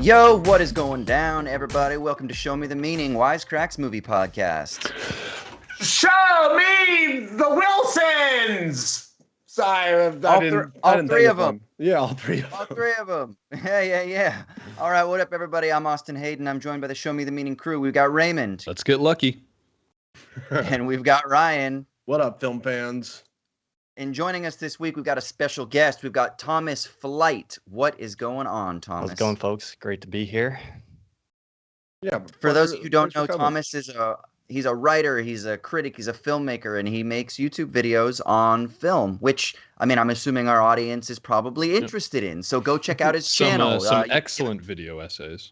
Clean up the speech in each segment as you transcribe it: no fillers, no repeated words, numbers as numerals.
Yo, what is going down, everybody? Welcome to Show Me the Meaning, Wisecrack's movie podcast. Show me the Wilsons! Sorry, all three of them. Yeah, all three of them. All three of them. Yeah. All right, what up, everybody? I'm Austin Hayden. I'm joined by the Show Me the Meaning crew. We've got Raymond. Let's get lucky. And we've got Ryan. What up, film fans? And joining us this week, we've got a special guest. We've got Thomas Flight. What is going on, Thomas? How's it going, folks? Great to be here. Yeah. For those of you who don't know, Thomas is he's a writer, he's a critic, he's a filmmaker, and he makes YouTube videos on film, which, I mean, I'm assuming our audience is probably interested in. So go check out his channel. Some excellent video essays.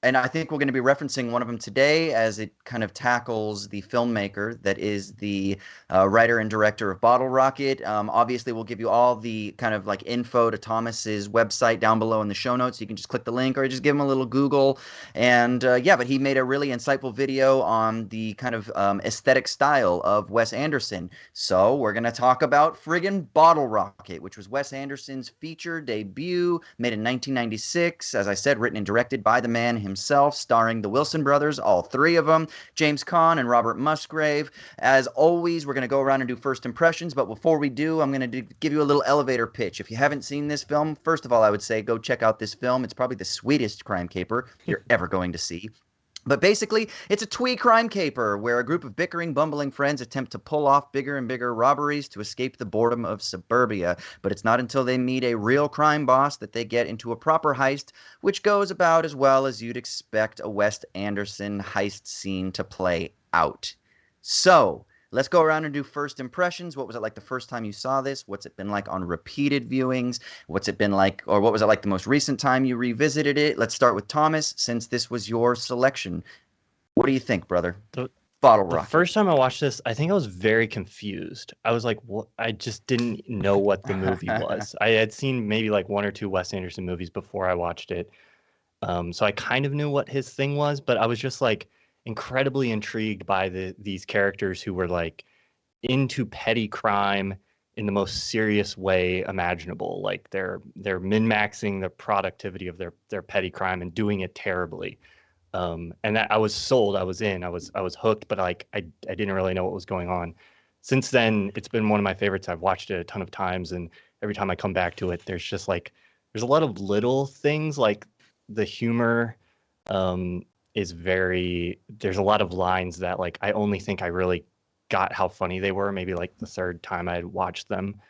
And I think we're going to be referencing one of them today as it kind of tackles the filmmaker that is the writer and director of Bottle Rocket. Obviously, we'll give you all the kind of like info to Thomas's website down below in the show notes. You can just click the link or just give him a little Google. And yeah, but he made a really insightful video on the kind of aesthetic style of Wes Anderson. So we're going to talk about friggin' Bottle Rocket, which was Wes Anderson's feature debut, made in 1996. As I said, written and directed by the man himself, starring the Wilson brothers, all three of them, James Caan and Robert Musgrave. As always, we're going to go around and do first impressions, but before we do, I'm going to give you a little elevator pitch. If you haven't seen this film, first of all, I would say go check out this film. It's probably the sweetest crime caper you're ever going to see. But basically, it's a twee crime caper where a group of bickering, bumbling friends attempt to pull off bigger and bigger robberies to escape the boredom of suburbia. But it's not until they meet a real crime boss that they get into a proper heist, which goes about as well as you'd expect a Wes Anderson heist scene to play out. So, let's go around and do first impressions. What was it like the first time you saw this? What's it been like on repeated viewings? What's it been like, or what was it like the most recent time you revisited it? Let's start with Thomas, since this was your selection. What do you think, brother? Bottle Rocket. The first time I watched this, I think I was very confused. I was like, what? I just didn't know what the movie was. I had seen maybe like one or two Wes Anderson movies before I watched it. So I kind of knew what his thing was, but I was just like, incredibly intrigued by these characters who were like into petty crime in the most serious way imaginable. Like they're min-maxing the productivity of their petty crime and doing it terribly. And that I was sold. I was in. I was hooked, but like I didn't really know what was going on. Since then, it's been one of my favorites. I've watched it a ton of times, and every time I come back to it, there's just like there's a lot of little things like the humor. Is very, there's a lot of lines that like I only think I really got how funny they were maybe like the third time I had watched them.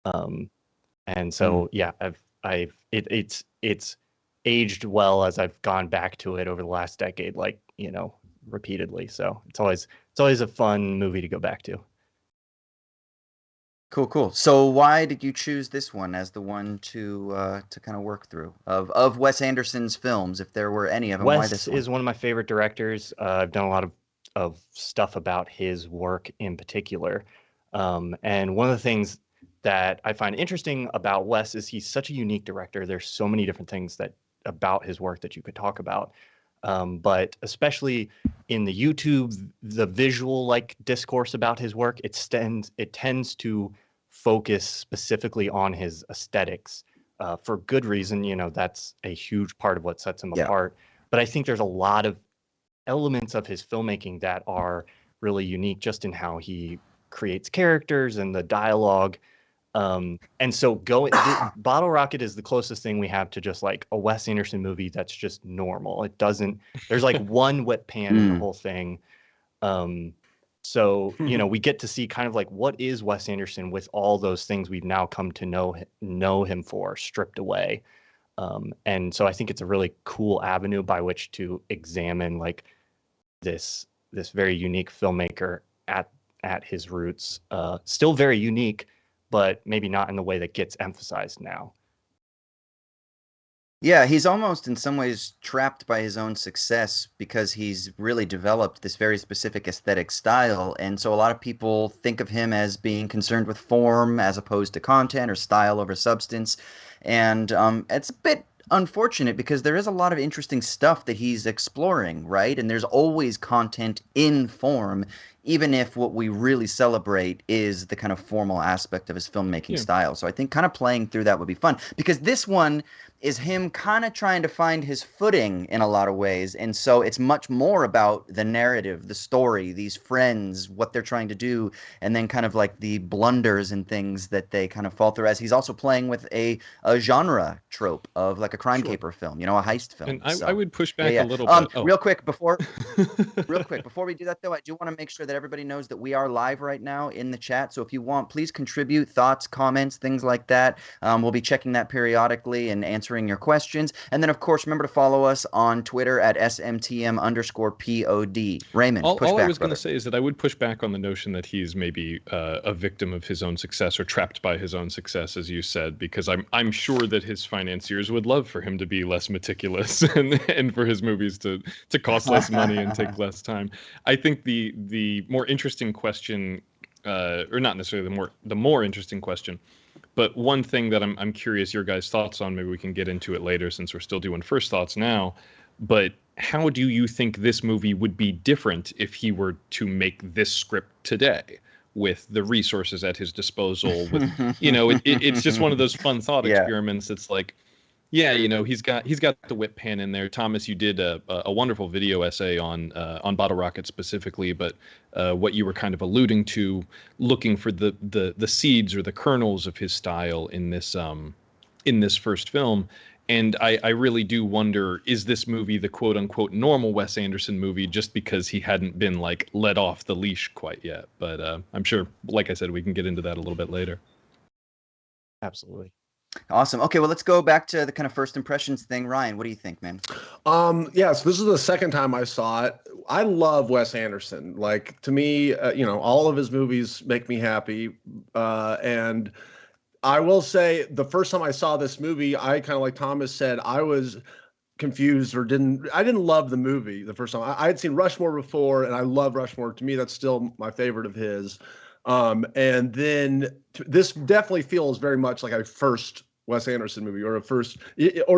And so yeah, it's aged well as I've gone back to it over the last decade, like, you know, repeatedly. So it's always a fun movie to go back to. Cool. So why did you choose this one as the one to kind of work through of Wes Anderson's films, if there were any of them? Why this one? Is one of my favorite directors. I've done a lot of stuff about his work in particular. And one of the things that I find interesting about Wes is he's such a unique director. There's so many different things about his work that you could talk about. But especially in the YouTube, the visual like discourse about his work, it tends to focus specifically on his aesthetics for good reason. You know, that's a huge part of what sets him apart. But I think there's a lot of elements of his filmmaking that are really unique just in how he creates characters and the dialogue. And so Bottle Rocket is the closest thing we have to just like a Wes Anderson movie that's just normal. There's like one wet pan in the whole thing. So, you know, we get to see kind of like what is Wes Anderson with all those things we've now come to know him for stripped away. And so I think it's a really cool avenue by which to examine like this very unique filmmaker at his roots, still very unique, but maybe not in the way that gets emphasized now. Yeah, he's almost in some ways trapped by his own success because he's really developed this very specific aesthetic style. And so a lot of people think of him as being concerned with form as opposed to content or style over substance. And it's a bit unfortunate because there is a lot of interesting stuff that he's exploring, right? And there's always content in form even if what we really celebrate is the kind of formal aspect of his filmmaking style. So I think kind of playing through that would be fun, because this one is him kind of trying to find his footing in a lot of ways. And so it's much more about the narrative, the story, these friends, what they're trying to do, and then kind of like the blunders and things that they kind of fall through, as he's also playing with a genre trope of like a crime caper film, a heist film. And I would push back a little bit. Real quick before we do that, though, I do want to make sure that everybody knows that we are live right now in the chat. So if you want, please contribute thoughts, comments, things like that. We'll be checking that periodically and answering your questions. And then, of course, remember to follow us on Twitter at SMTM_POD. Raymond, all push back, I was going to brother. say is that I would push back on the notion that he's maybe a victim of his own success or trapped by his own success, as you said, because I'm sure that his financiers would love for him to be less meticulous and for his movies to cost less money and take less time. I think the more interesting question, or not necessarily the more interesting question, but one thing that I'm curious your guys' thoughts on, maybe we can get into it later since we're still doing first thoughts now, but how do you think this movie would be different if he were to make this script today with the resources at his disposal? With, it's just one of those fun thought experiments. It's like, yeah, he's got the whip pan in there. Thomas, you did a wonderful video essay on Bottle Rocket specifically, but what you were kind of alluding to, looking for the seeds or the kernels of his style in this first film. And I really do wonder, is this movie the quote unquote normal Wes Anderson movie just because he hadn't been like let off the leash quite yet? But I'm sure, like I said, we can get into that a little bit later. Absolutely. Awesome. Okay, well, let's go back to the kind of first impressions thing. Ryan, what do you think, man? So this is the second time I saw it. I love Wes Anderson. Like, to me, all of his movies make me happy. And I will say the first time I saw this movie, I kind of, like Thomas said, I was confused or I didn't love the movie the first time. I had seen Rushmore before, and I love Rushmore. To me, that's still my favorite of his. And then this definitely feels very much like a first Wes Anderson movie or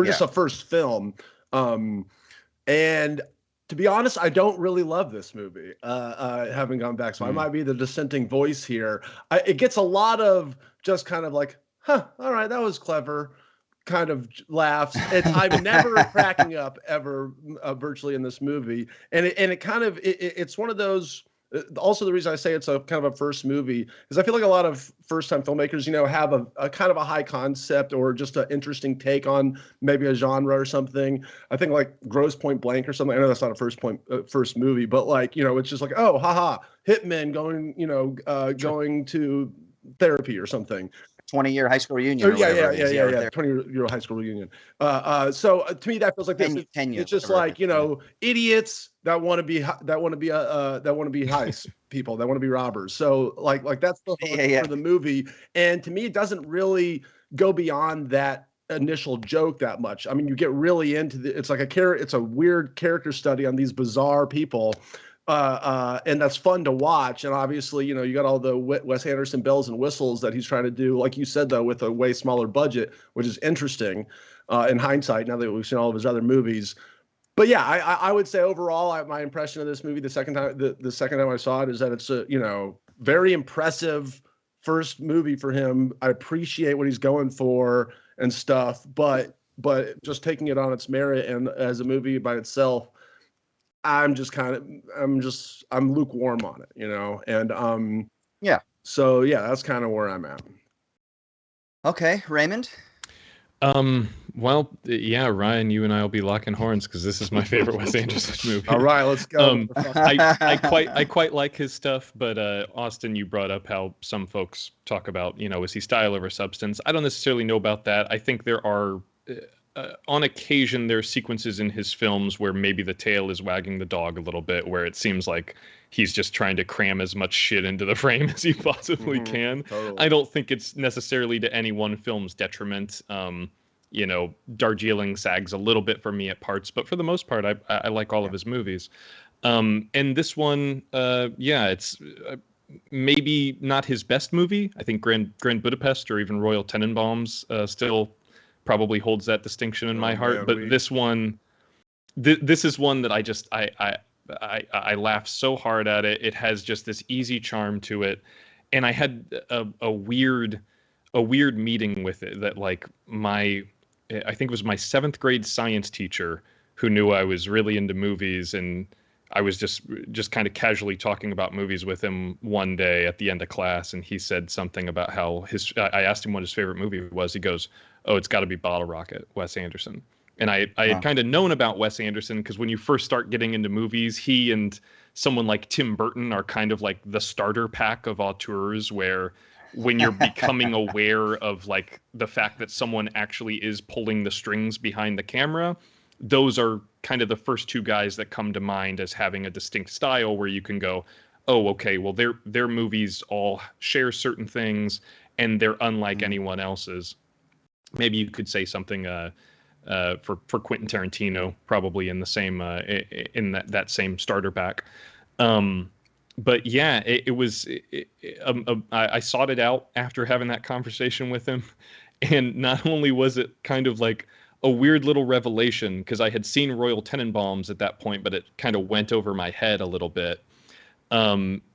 just a first film. And to be honest, I don't really love this movie, having gone back. So I might be the dissenting voice here. It gets a lot of just kind of like, all right, that was clever kind of laughs. I'm never cracking up ever, virtually, in this movie. And it's one of those. Also, the reason I say it's a kind of a first movie is I feel like a lot of first-time filmmakers, have a kind of a high concept or just an interesting take on maybe a genre or something. I think like Grosse Point Blank or something. I know that's not a first movie, but like, it's just like, oh, haha, hitmen going, going to therapy or something. 20-year high school reunion. Or yeah. 20-year high school reunion. So to me, that feels like this. 10 years, it's just like, idiots that want to be heist people, that want to be robbers. So like that's the hook for the movie. And to me, it doesn't really go beyond that initial joke that much. I mean, you get really into it's like it's a weird character study on these bizarre people. And that's fun to watch. And obviously, you got all the Wes Anderson bells and whistles that he's trying to do, like you said, though, with a way smaller budget, which is interesting in hindsight, now that we've seen all of his other movies. But yeah, I would say overall, my impression of this movie the second time I saw it is that it's a very impressive first movie for him. I appreciate what he's going for and stuff, but just taking it on its merit and as a movie by itself, I'm lukewarm on it, and yeah. So yeah, that's kind of where I'm at. Okay, Raymond. Well, yeah, Ryan, you and I will be locking horns because this is my favorite Wes Anderson movie. All right, let's go. I quite like his stuff, but Austin, you brought up how some folks talk about, is he style over substance? I don't necessarily know about that. I think there are. On occasion, there are sequences in his films where maybe the tail is wagging the dog a little bit, where it seems like he's just trying to cram as much shit into the frame as he possibly can. Totally. I don't think it's necessarily to any one film's detriment. Darjeeling sags a little bit for me at parts, but for the most part, I like all of his movies. And this one, it's maybe not his best movie. I think Grand Budapest or even Royal Tenenbaums still probably holds that distinction in my heart. But this one, this is one that I laughed so hard at it. It has just this easy charm to it, and I had a weird meeting with it that like I think it was my 7th grade science teacher who knew I was really into movies, and I was just kind of casually talking about movies with him one day at the end of class, and he said something about how I asked him what his favorite movie was. He goes, "Oh, it's got to be Bottle Rocket, Wes Anderson." And I had kind of known about Wes Anderson because when you first start getting into movies, he and someone like Tim Burton are kind of like the starter pack of auteurs, where when you're becoming aware of like the fact that someone actually is pulling the strings behind the camera, those are kind of the first 2 guys that come to mind as having a distinct style where you can go, oh, okay, well, their movies all share certain things and they're unlike anyone else's. Maybe you could say something for Quentin Tarantino, probably in the same in that same starter pack. But yeah, I sought it out after having that conversation with him, and not only was it kind of like a weird little revelation because I had seen Royal Tenenbaums at that point, but it kind of went over my head a little bit.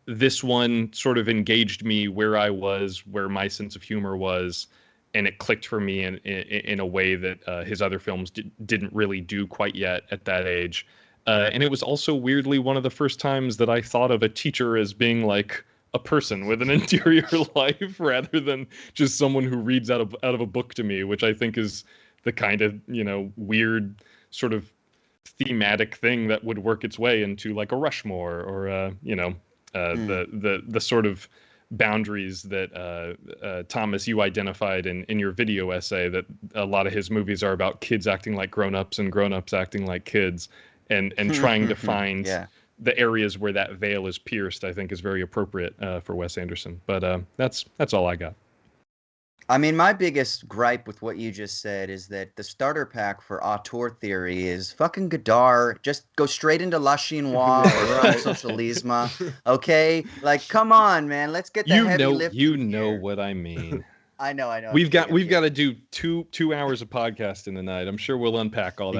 This one sort of engaged me where I was, where my sense of humor was, and it clicked for me in a way that his other films didn't really do quite yet at that age. And it was also weirdly one of the first times that I thought of a teacher as being like a person with an interior life rather than just someone who reads out of a book to me, which I think is the kind of, weird sort of thematic thing that would work its way into like a Rushmore or, the sort of boundaries that Thomas, you identified in your video essay, that a lot of his movies are about kids acting like grown-ups and grown-ups acting like kids, and trying to find the areas where that veil is pierced, I think is very appropriate for Wes Anderson. But that's all I got. I mean, my biggest gripe with what you just said is that the starter pack for Auteur Theory is fucking Godard. Just go straight into La Chinoise or Socialisme. Okay? Like, come on, man. Let's get the heavy lifting You know here. what I mean. I know. We've got to do two hours of podcasting tonight. I'm sure we'll unpack all that. You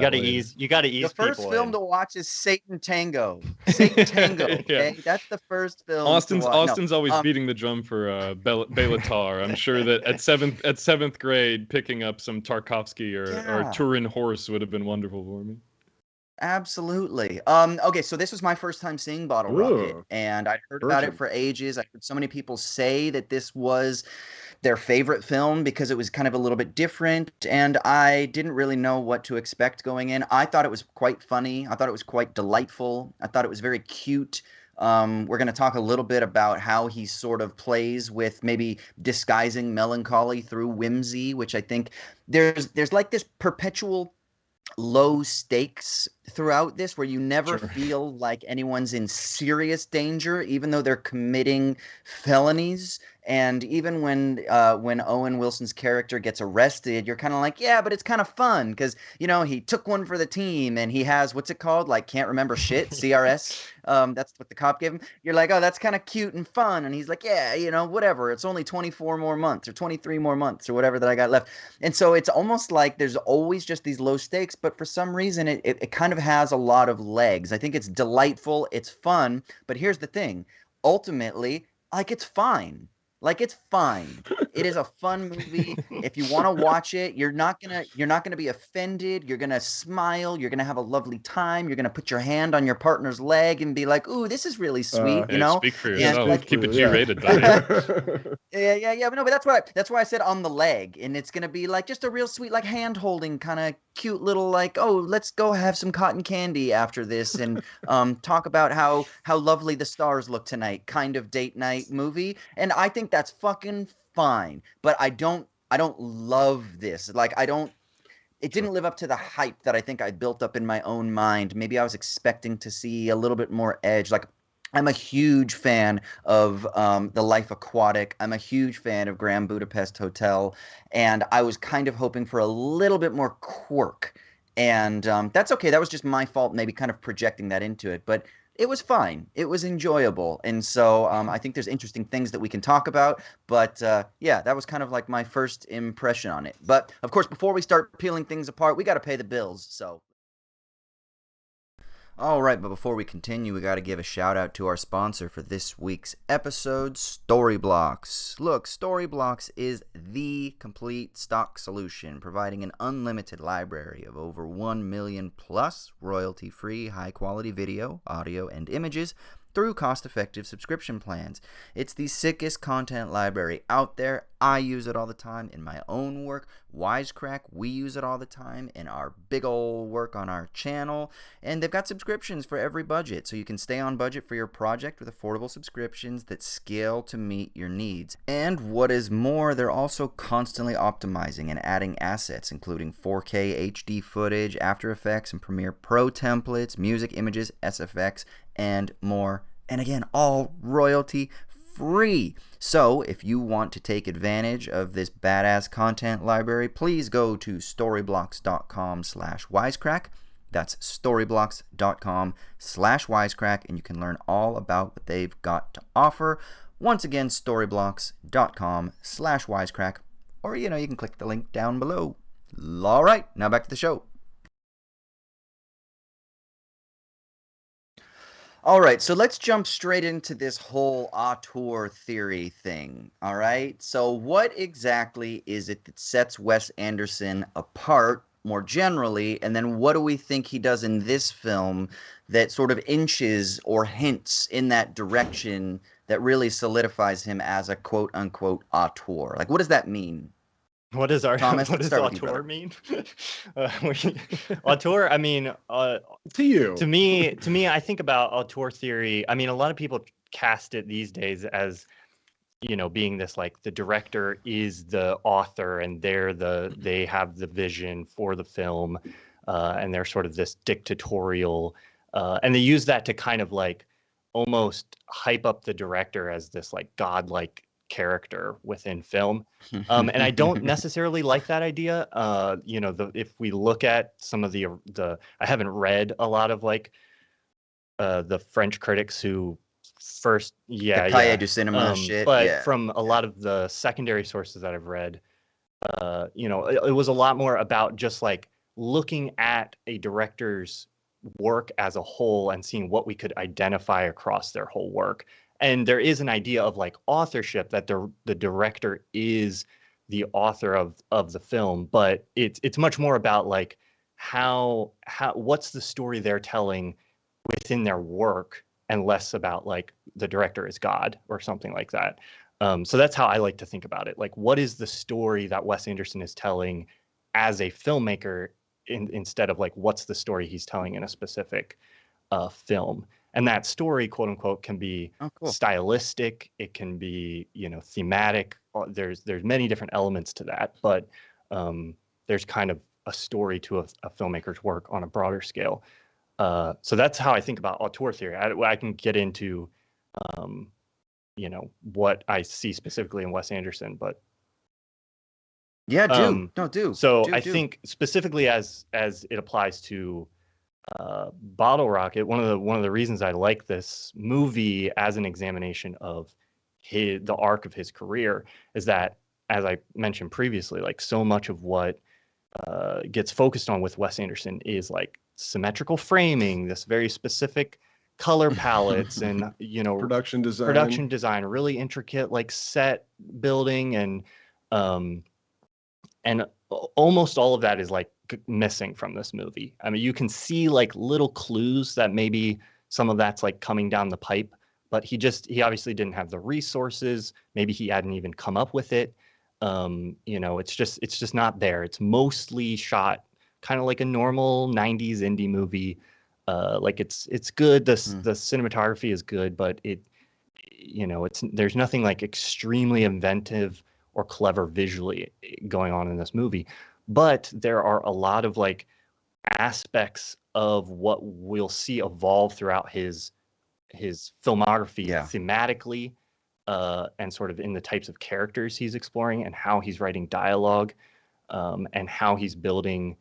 got to ease. The first film to watch is Satan Tango. Satan Tango. Okay, that's the first film. Austin's always beating the drum for Belatar. I'm sure that at seventh grade, picking up some Tarkovsky or Turin Horse would have been wonderful for me. Absolutely. Okay, so this was my first time seeing Bottle Rocket, and I'd heard about it for ages. I heard so many people say that this was their favorite film because it was kind of a little bit different, and I didn't really know what to expect going in. I thought it was quite funny. I thought it was quite delightful. I thought it was very cute. We're going to talk a little bit about how he sort of plays with maybe disguising melancholy through whimsy, which I think there's like this perpetual low stakes throughout this where you never feel like anyone's in serious danger, even though they're committing felonies. And even when Owen Wilson's character gets arrested, you're kind of like, yeah, but it's kind of fun because, he took one for the team and he has, what's it called? Like, can't remember shit, CRS. That's what the cop gave him. You're like, oh, that's kind of cute and fun. And he's like, yeah, whatever. It's only 24 more months or 23 more months or whatever that I got left. And so it's almost like there's always just these low stakes, but for some reason it kind of has a lot of legs. I think it's delightful. It's fun. But here's the thing. Ultimately, like, it's fine. Like, it's fine. It is a fun movie. If you want to watch it, you're not gonna be offended. You're gonna smile. You're gonna have a lovely time. You're gonna put your hand on your partner's leg and be like, "Ooh, this is really sweet." Speak for yourself. Like, keep it G-rated, buddy. Yeah. But no, but that's why I said on the leg, and it's gonna be like just a real sweet, like, hand holding kind of cute little, like, oh, let's go have some cotton candy after this and talk about how lovely the stars look tonight kind of date night movie. And I think that's fucking fine, but I don't love this. Like, it didn't live up to the hype that I think I built up in my own mind. Maybe I was expecting to see a little bit more edge. Like, I'm a huge fan of The Life Aquatic. I'm a huge fan of Grand Budapest Hotel, and I was kind of hoping for a little bit more quirk. And that's okay. That was just my fault, maybe kind of projecting that into it. But it was fine. It was enjoyable. And so I think there's interesting things that we can talk about. But yeah, that was kind of like my first impression on it. But of course, before we start peeling things apart, we got to pay the bills. So. All right, but before we continue, we got to give a shout out to our sponsor for this week's episode, Storyblocks. Look, Storyblocks is the complete stock solution, providing an unlimited library of over 1 million plus royalty-free, high-quality video, audio, and images through cost-effective subscription plans. It's the sickest content library out there. I use it all the time in my own work. Wisecrack, we use it all the time in our big ol' work on our channel. And they've got subscriptions for every budget, so you can stay on budget for your project with affordable subscriptions that scale to meet your needs. And what is more, they're also constantly optimizing and adding assets, including 4K HD footage, After Effects and Premiere Pro templates, music, images, SFX, and more. And again, all royalty free. So if you want to take advantage of this badass content library, please go to storyblocks.com/wisecrack. That's storyblocks.com/wisecrack, and you can learn all about what they've got to offer. Once again, storyblocks.com/wisecrack, or you can click the link down below. All right, now back to the show. All right, so let's jump straight into this whole auteur theory thing, all right? So what exactly is it that sets Wes Anderson apart more generally, and then what do we think he does in this film that sort of inches or hints in that direction that really solidifies him as a quote-unquote auteur? Like, what does that mean? What does Thomas, what let's does start with you, auteur brother. mean? Auteur, I mean, To you. to me, I think about auteur theory. I mean, a lot of people cast it these days as, being this like the director is the author and they have the vision for the film, and they're sort of this dictatorial, and they use that to kind of like almost hype up the director as this like godlike character within film, and I don't necessarily like that idea. If we look at some of the I haven't read a lot of like the French critics who first The Cahiers du Cinema shit, but yeah. from a lot of the secondary sources that I've read, it was a lot more about just like looking at a director's work as a whole and seeing what we could identify across their whole work. And there is an idea of like authorship, that the director is the author of the film, but it's much more about like how what's the story they're telling within their work, and less about like the director is God or something like that. So that's how I like to think about it. Like, what is the story that Wes Anderson is telling as a filmmaker, instead of like what's the story he's telling in a specific film. And that story, quote unquote, can be stylistic. It can be, thematic. There's many different elements to that, but there's kind of a story to a filmmaker's work on a broader scale. So that's how I think about auteur theory. I can get into, what I see specifically in Wes Anderson, but Yeah, do. No, do. So do, I do. think specifically as it applies to Bottle Rocket, one of the reasons I like this movie as an examination of the arc of his career is that, as I mentioned previously, like so much of what gets focused on with Wes Anderson is like symmetrical framing, this very specific color palettes, and Production design, really intricate like set building, and almost all of that is like missing from this movie. I mean, you can see like little clues that maybe some of that's like coming down the pipe, but he obviously didn't have the resources. Maybe he hadn't even come up with it. It's just not there. It's mostly shot kind of like a normal 90s indie movie. Like it's good. The cinematography is good, but there's nothing like extremely inventive or clever visually going on in this movie. But there are a lot of like aspects of what we'll see evolve throughout his filmography, thematically, and sort of in the types of characters he's exploring and how he's writing dialogue, and how he's building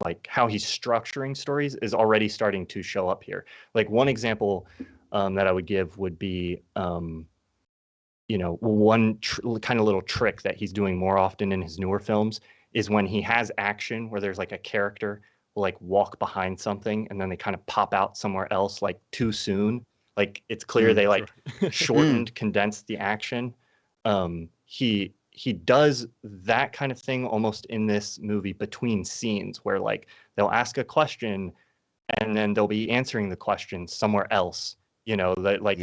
like how he's structuring stories is already starting to show up here. Like one example that I would give would be, one kind of little trick that he's doing more often in his newer films is when he has action where there's like a character will like walk behind something and then they kind of pop out somewhere else like too soon. Like it's clear they like shortened, condensed the action. He does that kind of thing almost in this movie between scenes where like they'll ask a question and then they'll be answering the question somewhere else. You know, that like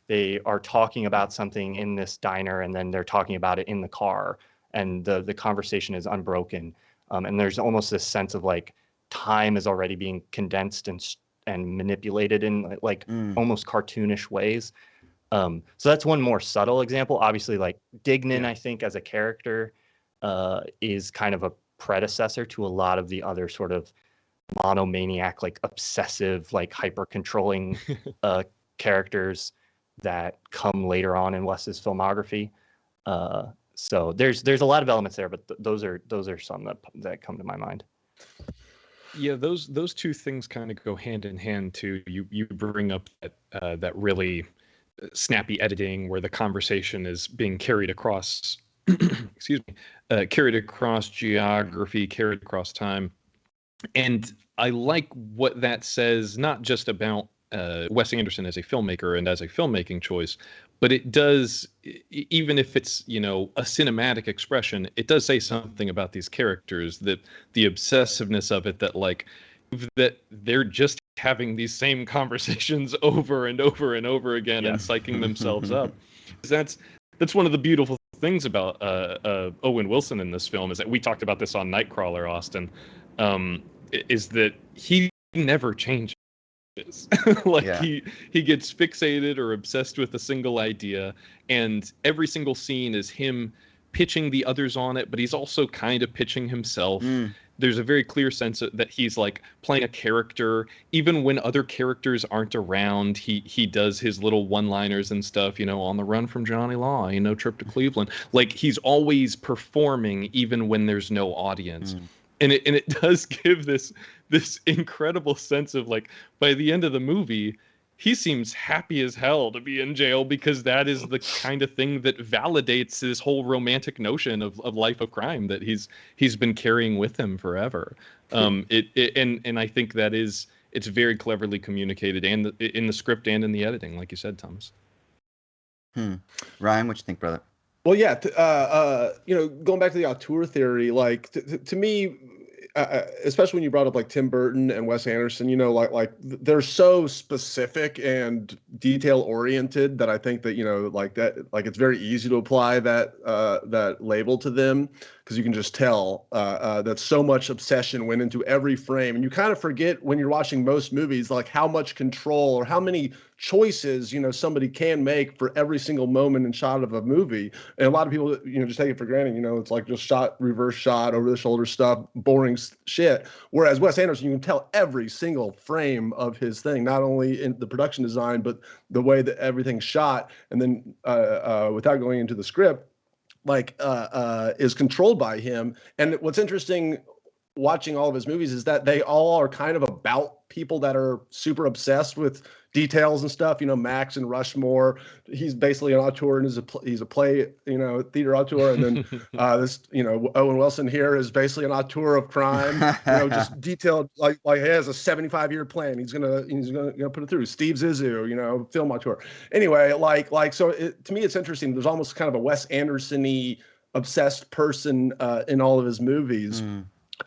they are talking about something in this diner and then they're talking about it in the car and the conversation is unbroken. And there's almost this sense of like time is already being condensed and manipulated in like almost cartoonish ways. So that's one more subtle example. Obviously, like Dignan, I think as a character is kind of a predecessor to a lot of the other sort of monomaniac, like obsessive, like hyper controlling characters that come later on in Wes's filmography. So there's a lot of elements there, but those are some that come to my mind. Yeah, those two things kind of go hand in hand too. You bring up that really snappy editing where the conversation is being carried across carried across geography, carried across time. And I like what that says, not just about Wes Anderson as a filmmaker and as a filmmaking choice, but it does, even if it's, you know, a cinematic expression, it does say something about these characters, that the obsessiveness of it, that like that they're just having these same conversations over and over and over again and psyching themselves up. That's one of the beautiful things about Owen Wilson in this film, is that we talked about this on Nightcrawler, Austin, is that he never changes. He gets fixated or obsessed with a single idea, and every single scene is him pitching the others on it, but he's also kind of pitching himself. There's a very clear sense that he's like playing a character, even when other characters aren't around. He does his little one-liners and stuff, you know, on the run from Johnny Law, you know, trip to Cleveland. Like he's always performing even when there's no audience. And it does give this incredible sense of like, by the end of the movie, he seems happy as hell to be in jail, because that is the kind of thing that validates his whole romantic notion of life of crime that he's been carrying with him forever. And I think that it's very cleverly communicated, and in the script and in the editing, like you said, Thomas. Ryan, what you think, brother? Well, yeah, you know, going back to the auteur theory, like to me, especially when you brought up like Tim Burton and Wes Anderson, you know, like they're so specific and detail oriented that I think that, you know, like that, like it's very easy to apply that label to them, because you can just tell that so much obsession went into every frame, and you kind of forget when you're watching most movies like how much control or how many choices, you know, somebody can make for every single moment and shot of a movie. And a lot of people, you know, just take it for granted. You know, it's like just shot, reverse shot, over the shoulder stuff, boring shit. Whereas Wes Anderson, you can tell every single frame of his thing, not only in the production design, but the way that everything's shot. And then without going into the script, like is controlled by him. And what's interesting watching all of his movies is that they all are kind of about people that are super obsessed with details and stuff. You know, Max and Rushmore, he's basically an auteur and he's a play, you know, theater auteur. And then this, you know, Owen Wilson here is basically an auteur of crime, you know, just detailed, like he has a 75-year plan. He's gonna put it through. Steve Zissou, you know, film auteur. Anyway, like so to me, it's interesting. There's almost kind of a Wes Anderson-y obsessed person in all of his movies.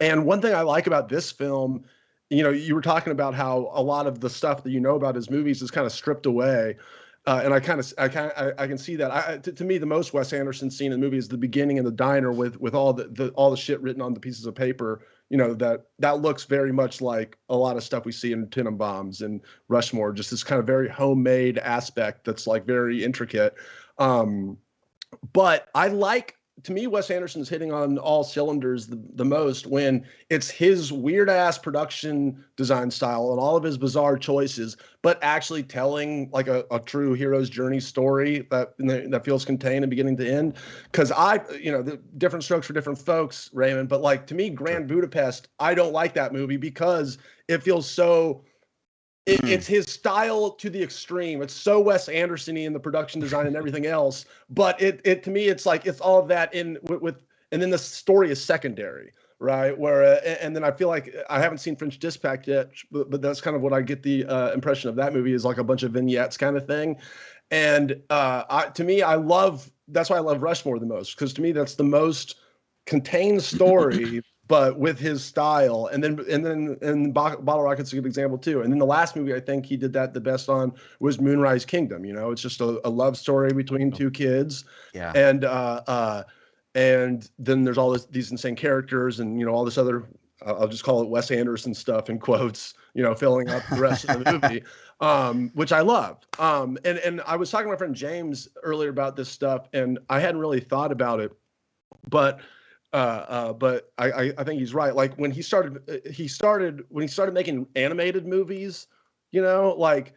And one thing I like about this film, you know, you were talking about how a lot of the stuff that you know about his movies is kind of stripped away, and I can see that. To me, the most Wes Anderson scene in the movie is the beginning in the diner with all the shit written on the pieces of paper. You know, that looks very much like a lot of stuff we see in Tenenbaums and Rushmore. Just this kind of very homemade aspect that's like very intricate. But I like. To me, Wes Anderson's hitting on all cylinders the most when it's his weird ass production design style and all of his bizarre choices, but actually telling like a true hero's journey story that feels contained and beginning to end. Because you know, the different strokes for different folks, Raymond, but like to me, Grand Budapest, I don't like that movie because it feels so. It's his style to the extreme. It's so Wes Anderson-y in the production design and everything else. But it to me, it's like it's all of that in with and then the story is secondary, right? Where and then I feel like I haven't seen French Dispatch yet, but that's kind of what I get the impression of that movie is like a bunch of vignettes kind of thing. And to me, that's why I love Rushmore the most, because to me that's the most contained story, but with his style. And Bottle Rocket's a good example too. And then the last movie I think he did that the best on was Moonrise Kingdom. You know, it's just a love story between two kids. Yeah. And then there's all these insane characters and, you know, all this other, I'll just call it Wes Anderson stuff in quotes, you know, filling up the rest of the movie, which I loved. And I was talking to my friend James earlier about this stuff, and I hadn't really thought about it, but I think he's right. Like when he started making animated movies, you know, like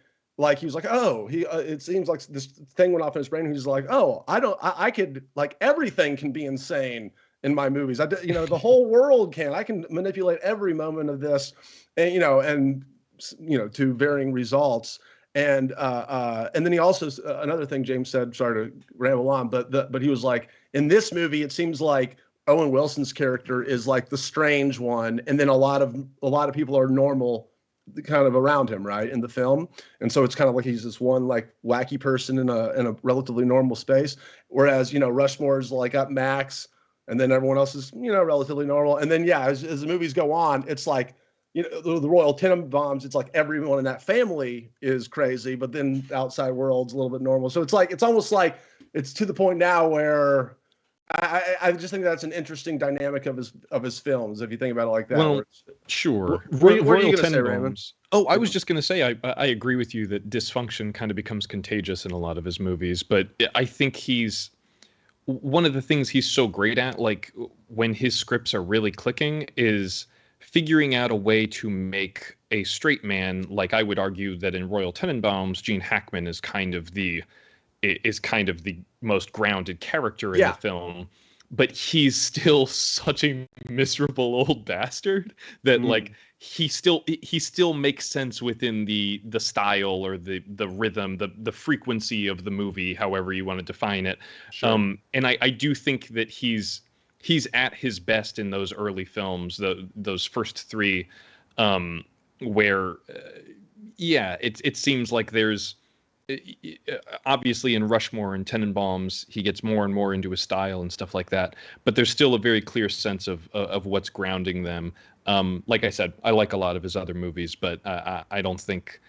he was like, oh, it seems like this thing went off in his brain. He's like, oh, I could, like, everything can be insane in my movies. You know, the whole world I can manipulate every moment of this, and, you know, to varying results. And then he also, another thing James said, sorry to ramble on, but he was like, in this movie, it seems like Owen Wilson's character is like the strange one, and then a lot of people are normal kind of around him, right, in the film. And so it's kind of like he's this one like wacky person in a relatively normal space, whereas, you know, Rushmore's like up Max, and then everyone else is, you know, relatively normal. And then as the movies go on, it's like, you know, the Royal Tenenbaums, it's like everyone in that family is crazy, but then the outside world's a little bit normal. So it's like, it's almost like it's to the point now where I just think that's an interesting dynamic of his films, if you think about it like that. Well, sure. What are you going to say, Raymond? Oh, I was just going to say, I agree with you that dysfunction kind of becomes contagious in a lot of his movies, but I think one of the things he's so great at, like when his scripts are really clicking, is figuring out a way to make a straight man, like I would argue that in Royal Tenenbaums, Gene Hackman is kind of the most grounded character in the film, but he's still such a miserable old bastard that like he still makes sense within the style or the rhythm, the frequency of the movie, however you want to define it. Sure. And I do think that he's at his best in those early films, those first three, where it seems like there's obviously in Rushmore and Tenenbaums, he gets more and more into his style and stuff like that. But there's still a very clear sense of what's grounding them. Like I said, I like a lot of his other movies, but I think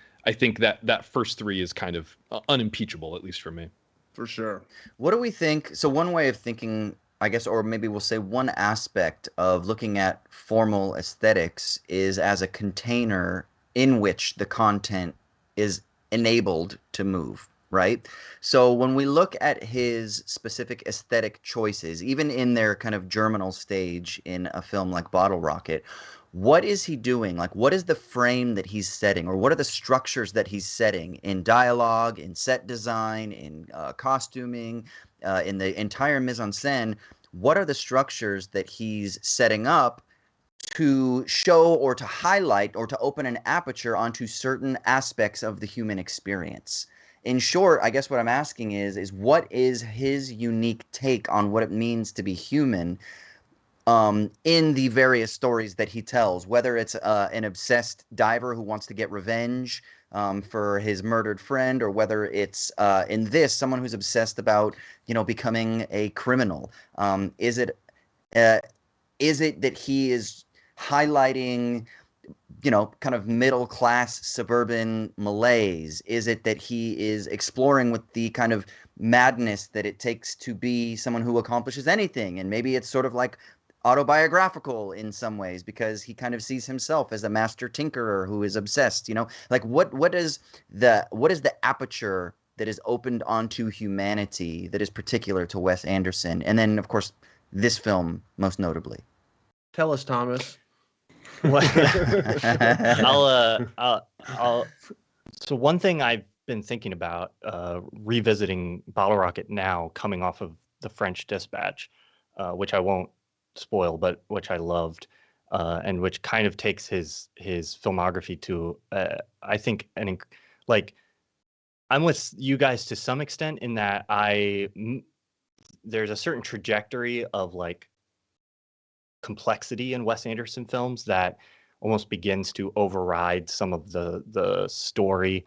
that first three is kind of unimpeachable, at least for me. For sure. What do we think? So one way of thinking, I guess, or maybe we'll say one aspect of looking at formal aesthetics is as a container in which the content is enabled to move, right? So when we look at his specific aesthetic choices, even in their kind of germinal stage in a film like Bottle Rocket, what is he doing? Like, what is the frame that he's setting, or what are the structures that he's setting in dialogue, in set design, in costuming, in the entire mise-en-scène? What are the structures that he's setting up to show or to highlight or to open an aperture onto certain aspects of the human experience? In short, I guess what I'm asking is what is his unique take on what it means to be human in the various stories that he tells, whether it's an obsessed diver who wants to get revenge for his murdered friend, or whether it's in this someone who's obsessed about, you know, becoming a criminal. Is it that he is highlighting, you know, kind of middle class suburban malaise? Is it that he is exploring with the kind of madness that it takes to be someone who accomplishes anything? And maybe it's sort of like autobiographical in some ways, because he kind of sees himself as a master tinkerer who is obsessed, you know? Like what is the aperture that is opened onto humanity that is particular to Wes Anderson? And then, of course, this film most notably. Tell us, Thomas. So one thing I've been thinking about revisiting Bottle Rocket now, coming off of the French Dispatch, which I won't spoil, but which I loved, and which kind of takes his filmography to I think I'm with you guys to some extent in that there's a certain trajectory of like complexity in Wes Anderson films that almost begins to override some of the story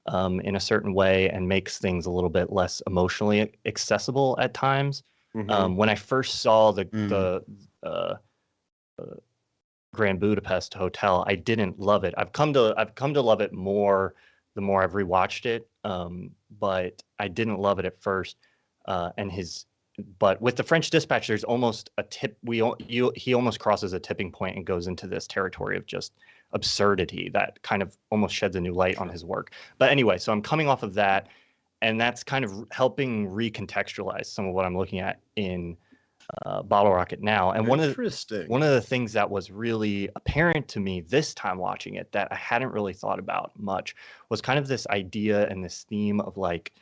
in a certain way and makes things a little bit less emotionally accessible at times. When I first saw the Grand Budapest Hotel, I didn't love it. I've come to love it more the more I've rewatched it. But I didn't love it at first. But with the French Dispatch, there's almost a tip. He almost crosses a tipping point and goes into this territory of just absurdity that kind of almost sheds a new light on his work. But anyway, so I'm coming off of that, and that's kind of helping recontextualize some of what I'm looking at in Bottle Rocket now. And one of the things that was really apparent to me this time watching it that I hadn't really thought about much was kind of this idea and this theme of like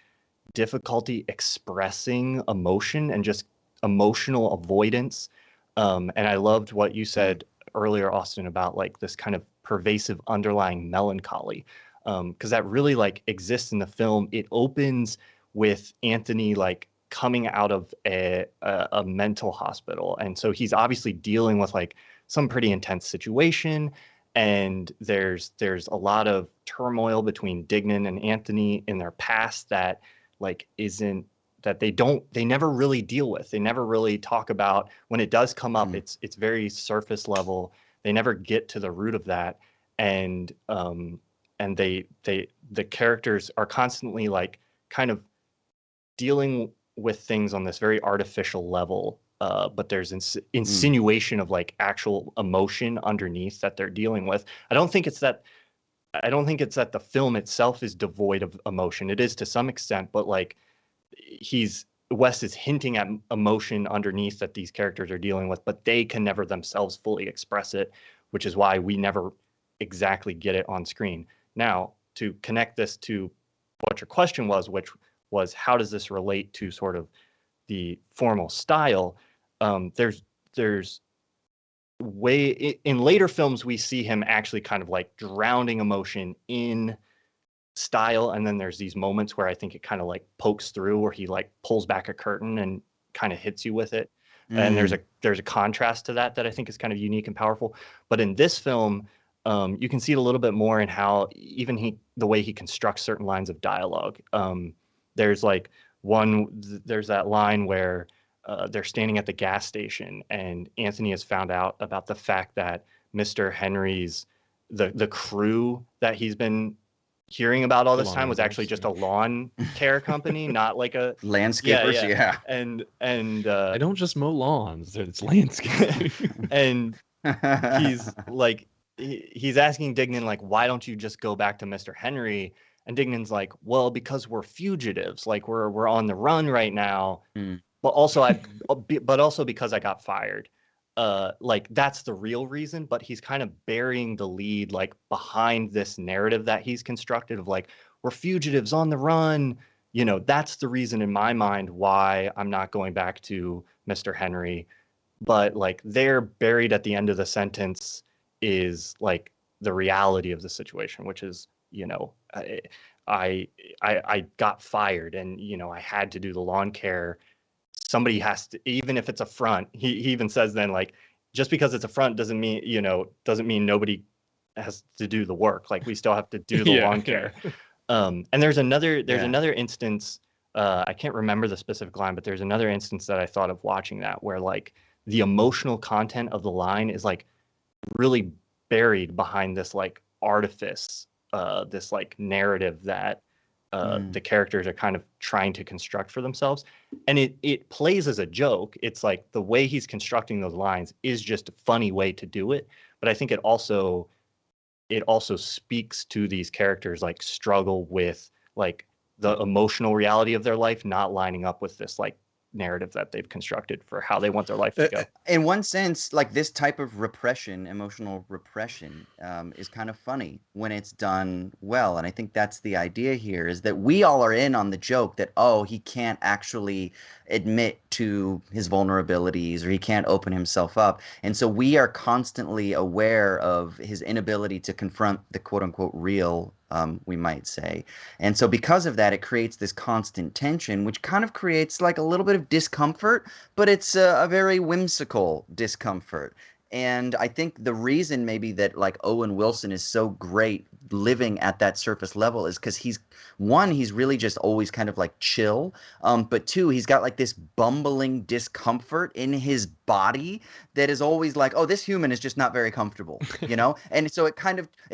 difficulty expressing emotion and just emotional avoidance. And I loved what you said earlier, Austin, about like this kind of pervasive underlying melancholy, because that really like exists in the film. It opens with Anthony like coming out of a mental hospital, and so he's obviously dealing with like some pretty intense situation, and there's a lot of turmoil between Dignan and Anthony in their past that like they never really deal with. They never really talk about. When it does come up, it's very surface level. They never get to the root of that, and the characters are constantly like kind of dealing with things on this very artificial level, but there's insinuation of like actual emotion underneath that they're dealing with. I don't think it's that the film itself is devoid of emotion. It is to some extent, but like Wes is hinting at emotion underneath that these characters are dealing with, but they can never themselves fully express it, which is why we never exactly get it on screen. Now, to connect this to what your question was, which was how does this relate to sort of the formal style? There's in later films we see him actually kind of like drowning emotion in style, and then there's these moments where I think it kind of like pokes through, where he like pulls back a curtain and kind of hits you with it. And there's a contrast to that I think is kind of unique and powerful. But in this film, you can see it a little bit more in how even the way he constructs certain lines of dialogue. There's that line where they're standing at the gas station, and Anthony has found out about the fact that Mr. Henry's the crew that he's been hearing about all this time was actually just a lawn care company, not like a landscapers. Yeah. And I don't just mow lawns; it's landscaping. And he's asking Dignan like, why don't you just go back to Mr. Henry? And Dignan's like, well, because we're fugitives, like we're on the run right now. But also because I got fired. Like that's the real reason. But he's kind of burying the lead like behind this narrative that he's constructed of like, we're fugitives on the run. You know, that's the reason in my mind why I'm not going back to Mr. Henry. But like they're buried at the end of the sentence is like the reality of the situation, which is, you know, I got fired, and you know I had to do the lawn care. Somebody has to, even if it's a front. He even says then like, just because it's a front doesn't mean nobody has to do the work. Like we still have to do the lawn care. And there's another instance. I can't remember the specific line, but there's another instance that I thought of watching that where like the emotional content of the line is like really buried behind this like artifice. This like narrative that the characters are kind of trying to construct for themselves, and it plays as a joke. It's like the way he's constructing those lines is just a funny way to do it, but I think it also speaks to these characters like struggle with like the emotional reality of their life not lining up with this like narrative that they've constructed for how they want their life to go. In one sense, like this type of repression, emotional repression, is kind of funny when it's done well. And I think that's the idea here, is that we all are in on the joke that, oh, he can't actually admit to his vulnerabilities, or he can't open himself up. And so we are constantly aware of his inability to confront the quote unquote real we might say. And so because of that, it creates this constant tension, which kind of creates like a little bit of discomfort, but it's a very whimsical discomfort. And I think the reason maybe that like Owen Wilson is so great living at that surface level is because he's really just always kind of like chill. But two, he's got like this bumbling discomfort in his body that is always like, oh, this human is just not very comfortable, you know? And so it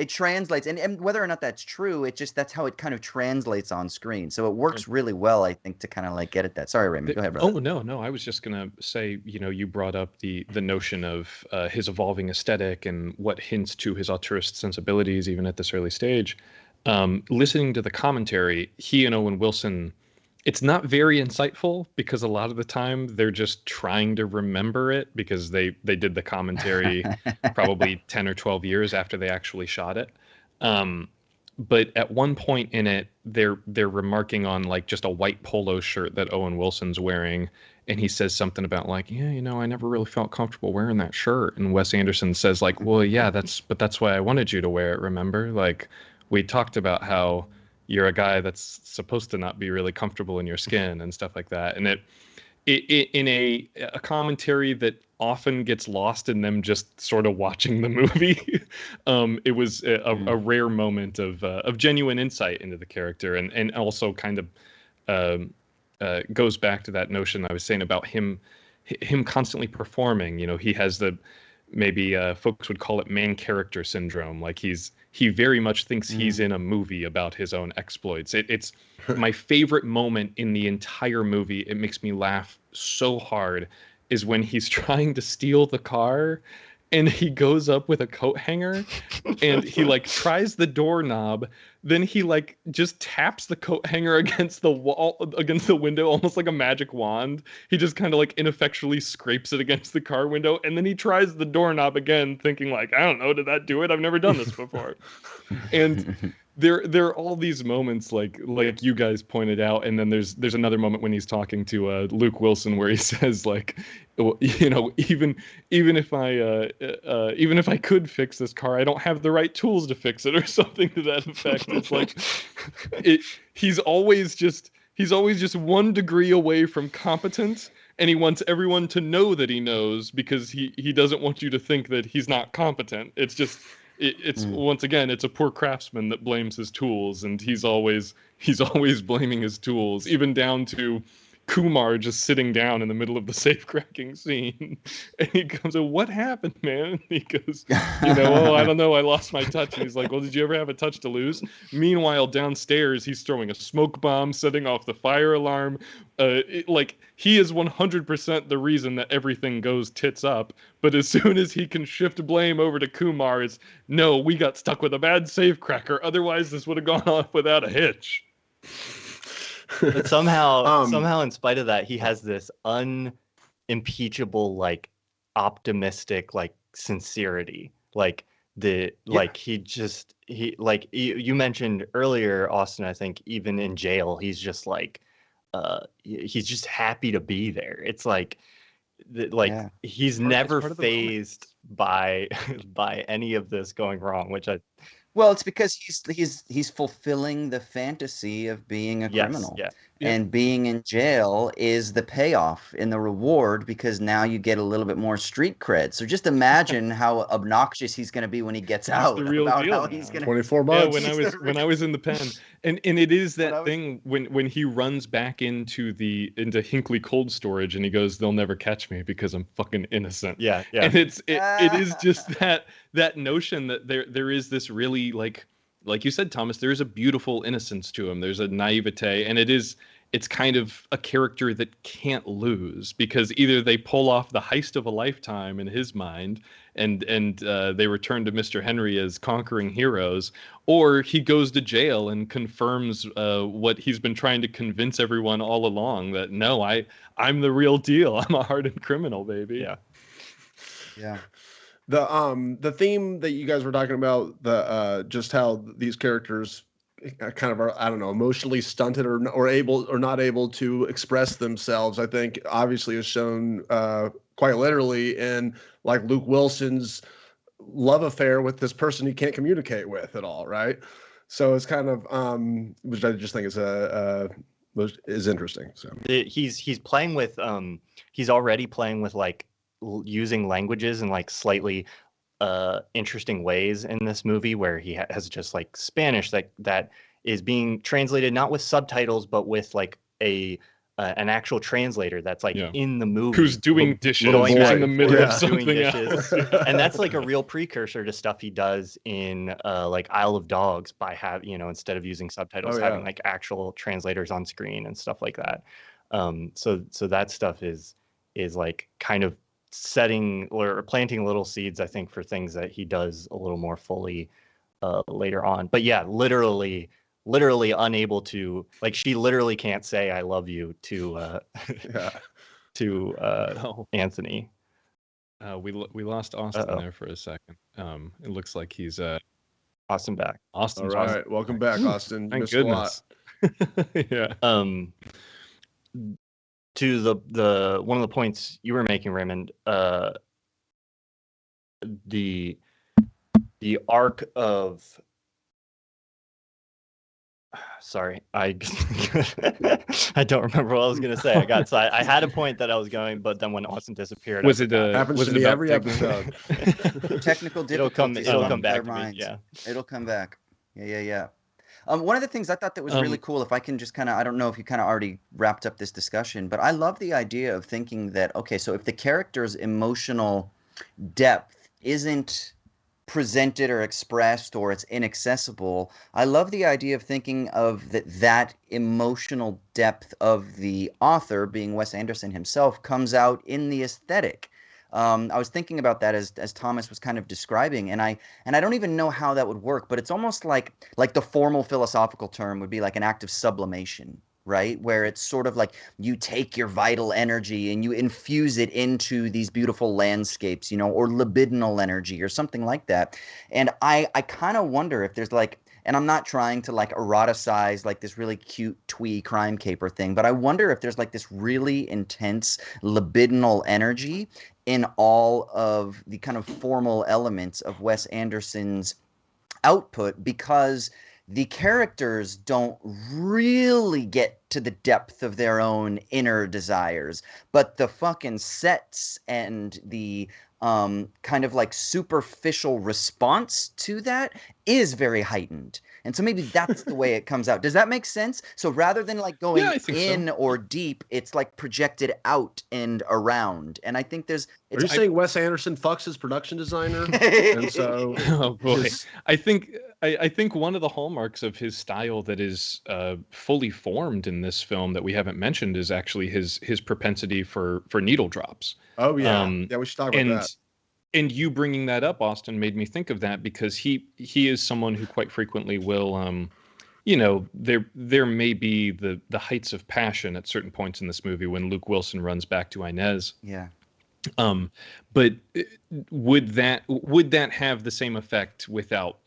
translates, and whether or not that's true, that's how it kind of translates on screen. So it works really well, I think, to kind of like get at that. Sorry, Raymond, go ahead, brother. Oh, no, I was just gonna say, you brought up the notion of his evolving aesthetic and what hints to his auteurist sensibilities even at this early stage. Listening to the commentary, he and Owen Wilson, it's not very insightful because a lot of the time they're just trying to remember it because they did the commentary probably 10 or 12 years after they actually shot it. But at one point in it, they're remarking on like just a white polo shirt that Owen Wilson's wearing, and he says something about like, yeah, I never really felt comfortable wearing that shirt. And Wes Anderson says like, well, yeah, that's why I wanted you to wear it. Remember, like we talked about how you're a guy that's supposed to not be really comfortable in your skin and stuff like that. And it in a commentary that often gets lost in them just sort of watching the movie. It was a rare moment of genuine insight into the character, and also kind of goes back to that notion I was saying about him constantly performing. He has maybe folks would call it main character syndrome. Like he very much thinks he's in a movie about his own exploits. It's my favorite moment in the entire movie. It makes me laugh so hard is when he's trying to steal the car and he goes up with a coat hanger and he like tries the doorknob. Then he like just taps the coat hanger against the wall, against the window, almost like a magic wand. He just kind of like ineffectually scrapes it against the car window. And then he tries the doorknob again, thinking like, I don't know, did that do it? I've never done this before. And there are all these moments like you guys pointed out, and then there's another moment when he's talking to Luke Wilson where he says like, even if I could fix this car, I don't have the right tools to fix it, or something to that effect. It's like he's always just 1 degree away from competent, and he wants everyone to know that he knows because he doesn't want you to think that he's not competent. It's just once again, it's a poor craftsman that blames his tools, and he's always blaming his tools, even down to Kumar just sitting down in the middle of the safe cracking scene. And he comes, oh, what happened, man? And he goes, oh, I don't know, I lost my touch. And he's like, well, did you ever have a touch to lose? Meanwhile, downstairs, he's throwing a smoke bomb, setting off the fire alarm. He is 100% the reason that everything goes tits up. But as soon as he can shift blame over to Kumar, it's, no, we got stuck with a bad safe cracker. Otherwise, this would have gone off without a hitch. But somehow, in spite of that, he has this unimpeachable, like, optimistic, like, sincerity. Like you mentioned earlier, Austin, I think even in jail, he's just like, he's just happy to be there. It's like he's never fazed by any of this going wrong, which Well, it's because he's fulfilling the fantasy of being a criminal. Yeah. And being in jail is the payoff and the reward, because now you get a little bit more street cred. So just imagine how obnoxious he's going to be when he gets out. The real about deal how now. he's going to 24 months. Yeah, when I was in the pen, and it is that thing when he runs back into Hinckley cold storage and he goes, "They'll never catch me because I'm fucking innocent." Yeah. And it is just that notion that there is this really like you said, Thomas, there is a beautiful innocence to him. There's a naivete, and it's kind of a character that can't lose, because either they pull off the heist of a lifetime in his mind and they return to Mr. Henry as conquering heroes, or he goes to jail and confirms what he's been trying to convince everyone all along, that no, I'm the real deal. I'm a hardened criminal, baby. Yeah. The theme that you guys were talking about, just how these characters kind of are, I don't know, emotionally stunted or not able to express themselves, I think obviously is shown quite literally in like Luke Wilson's love affair with this person he can't communicate with at all, right? So it's kind of which I just think is interesting. So He's playing with he's already playing with like using languages in like slightly interesting ways in this movie, where he has just like Spanish that is being translated not with subtitles but with like an actual translator that's like in the movie who's doing dishes in the middle of something else. And that's like a real precursor to stuff he does in like Isle of Dogs by instead of using subtitles, having like actual translators on screen and stuff like that. So that stuff is like kind of setting or planting little seeds, I think, for things that he does a little more fully later on. But yeah, literally unable to, like, she literally can't say I love you to Anthony. We lost Austin there for a second. It looks like he's Austin back. Austin's all right. Welcome back, Austin. You missed a lot. Yeah. To the one of the points you were making, Raymond, the arc of sorry, I don't remember what I was going to say. I had a point that I was going, but then when Austin disappeared, happens to me every episode. Technical difficulties. It'll come back to me. Yeah, it'll come back. Yeah. One of the things I thought that was really cool, if I can just kind of, I don't know if you kind of already wrapped up this discussion, but I love the idea of thinking that, okay, so if the character's emotional depth isn't presented or expressed, or it's inaccessible, I love the idea of thinking of that emotional depth of the author, being Wes Anderson himself, comes out in the aesthetic. I was thinking about that as Thomas was kind of describing, and I don't even know how that would work, but it's almost like the formal philosophical term would be like an act of sublimation, right? Where it's sort of like you take your vital energy and you infuse it into these beautiful landscapes, or libidinal energy or something like that. And I kind of wonder if there's like, and I'm not trying to like eroticize like this really cute twee crime caper thing, but I wonder if there's like this really intense libidinal energy in all of the kind of formal elements of Wes Anderson's output, because the characters don't really get to the depth of their own inner desires, but the fucking sets and the kind of like superficial response to that is very heightened. And so maybe that's the way it comes out. Does that make sense? So rather than like going in or deep, it's like projected out and around. And I think Are you saying Wes Anderson fucks his production designer? And so, oh boy, I think one of the hallmarks of his style that is fully formed in this film that we haven't mentioned is actually his propensity for needle drops. Oh yeah, we should talk about that. And you bringing that up, Austin, made me think of that, because he is someone who quite frequently will, there may be the heights of passion at certain points in this movie when Luke Wilson runs back to Inez. Yeah. But would that have the same effect without,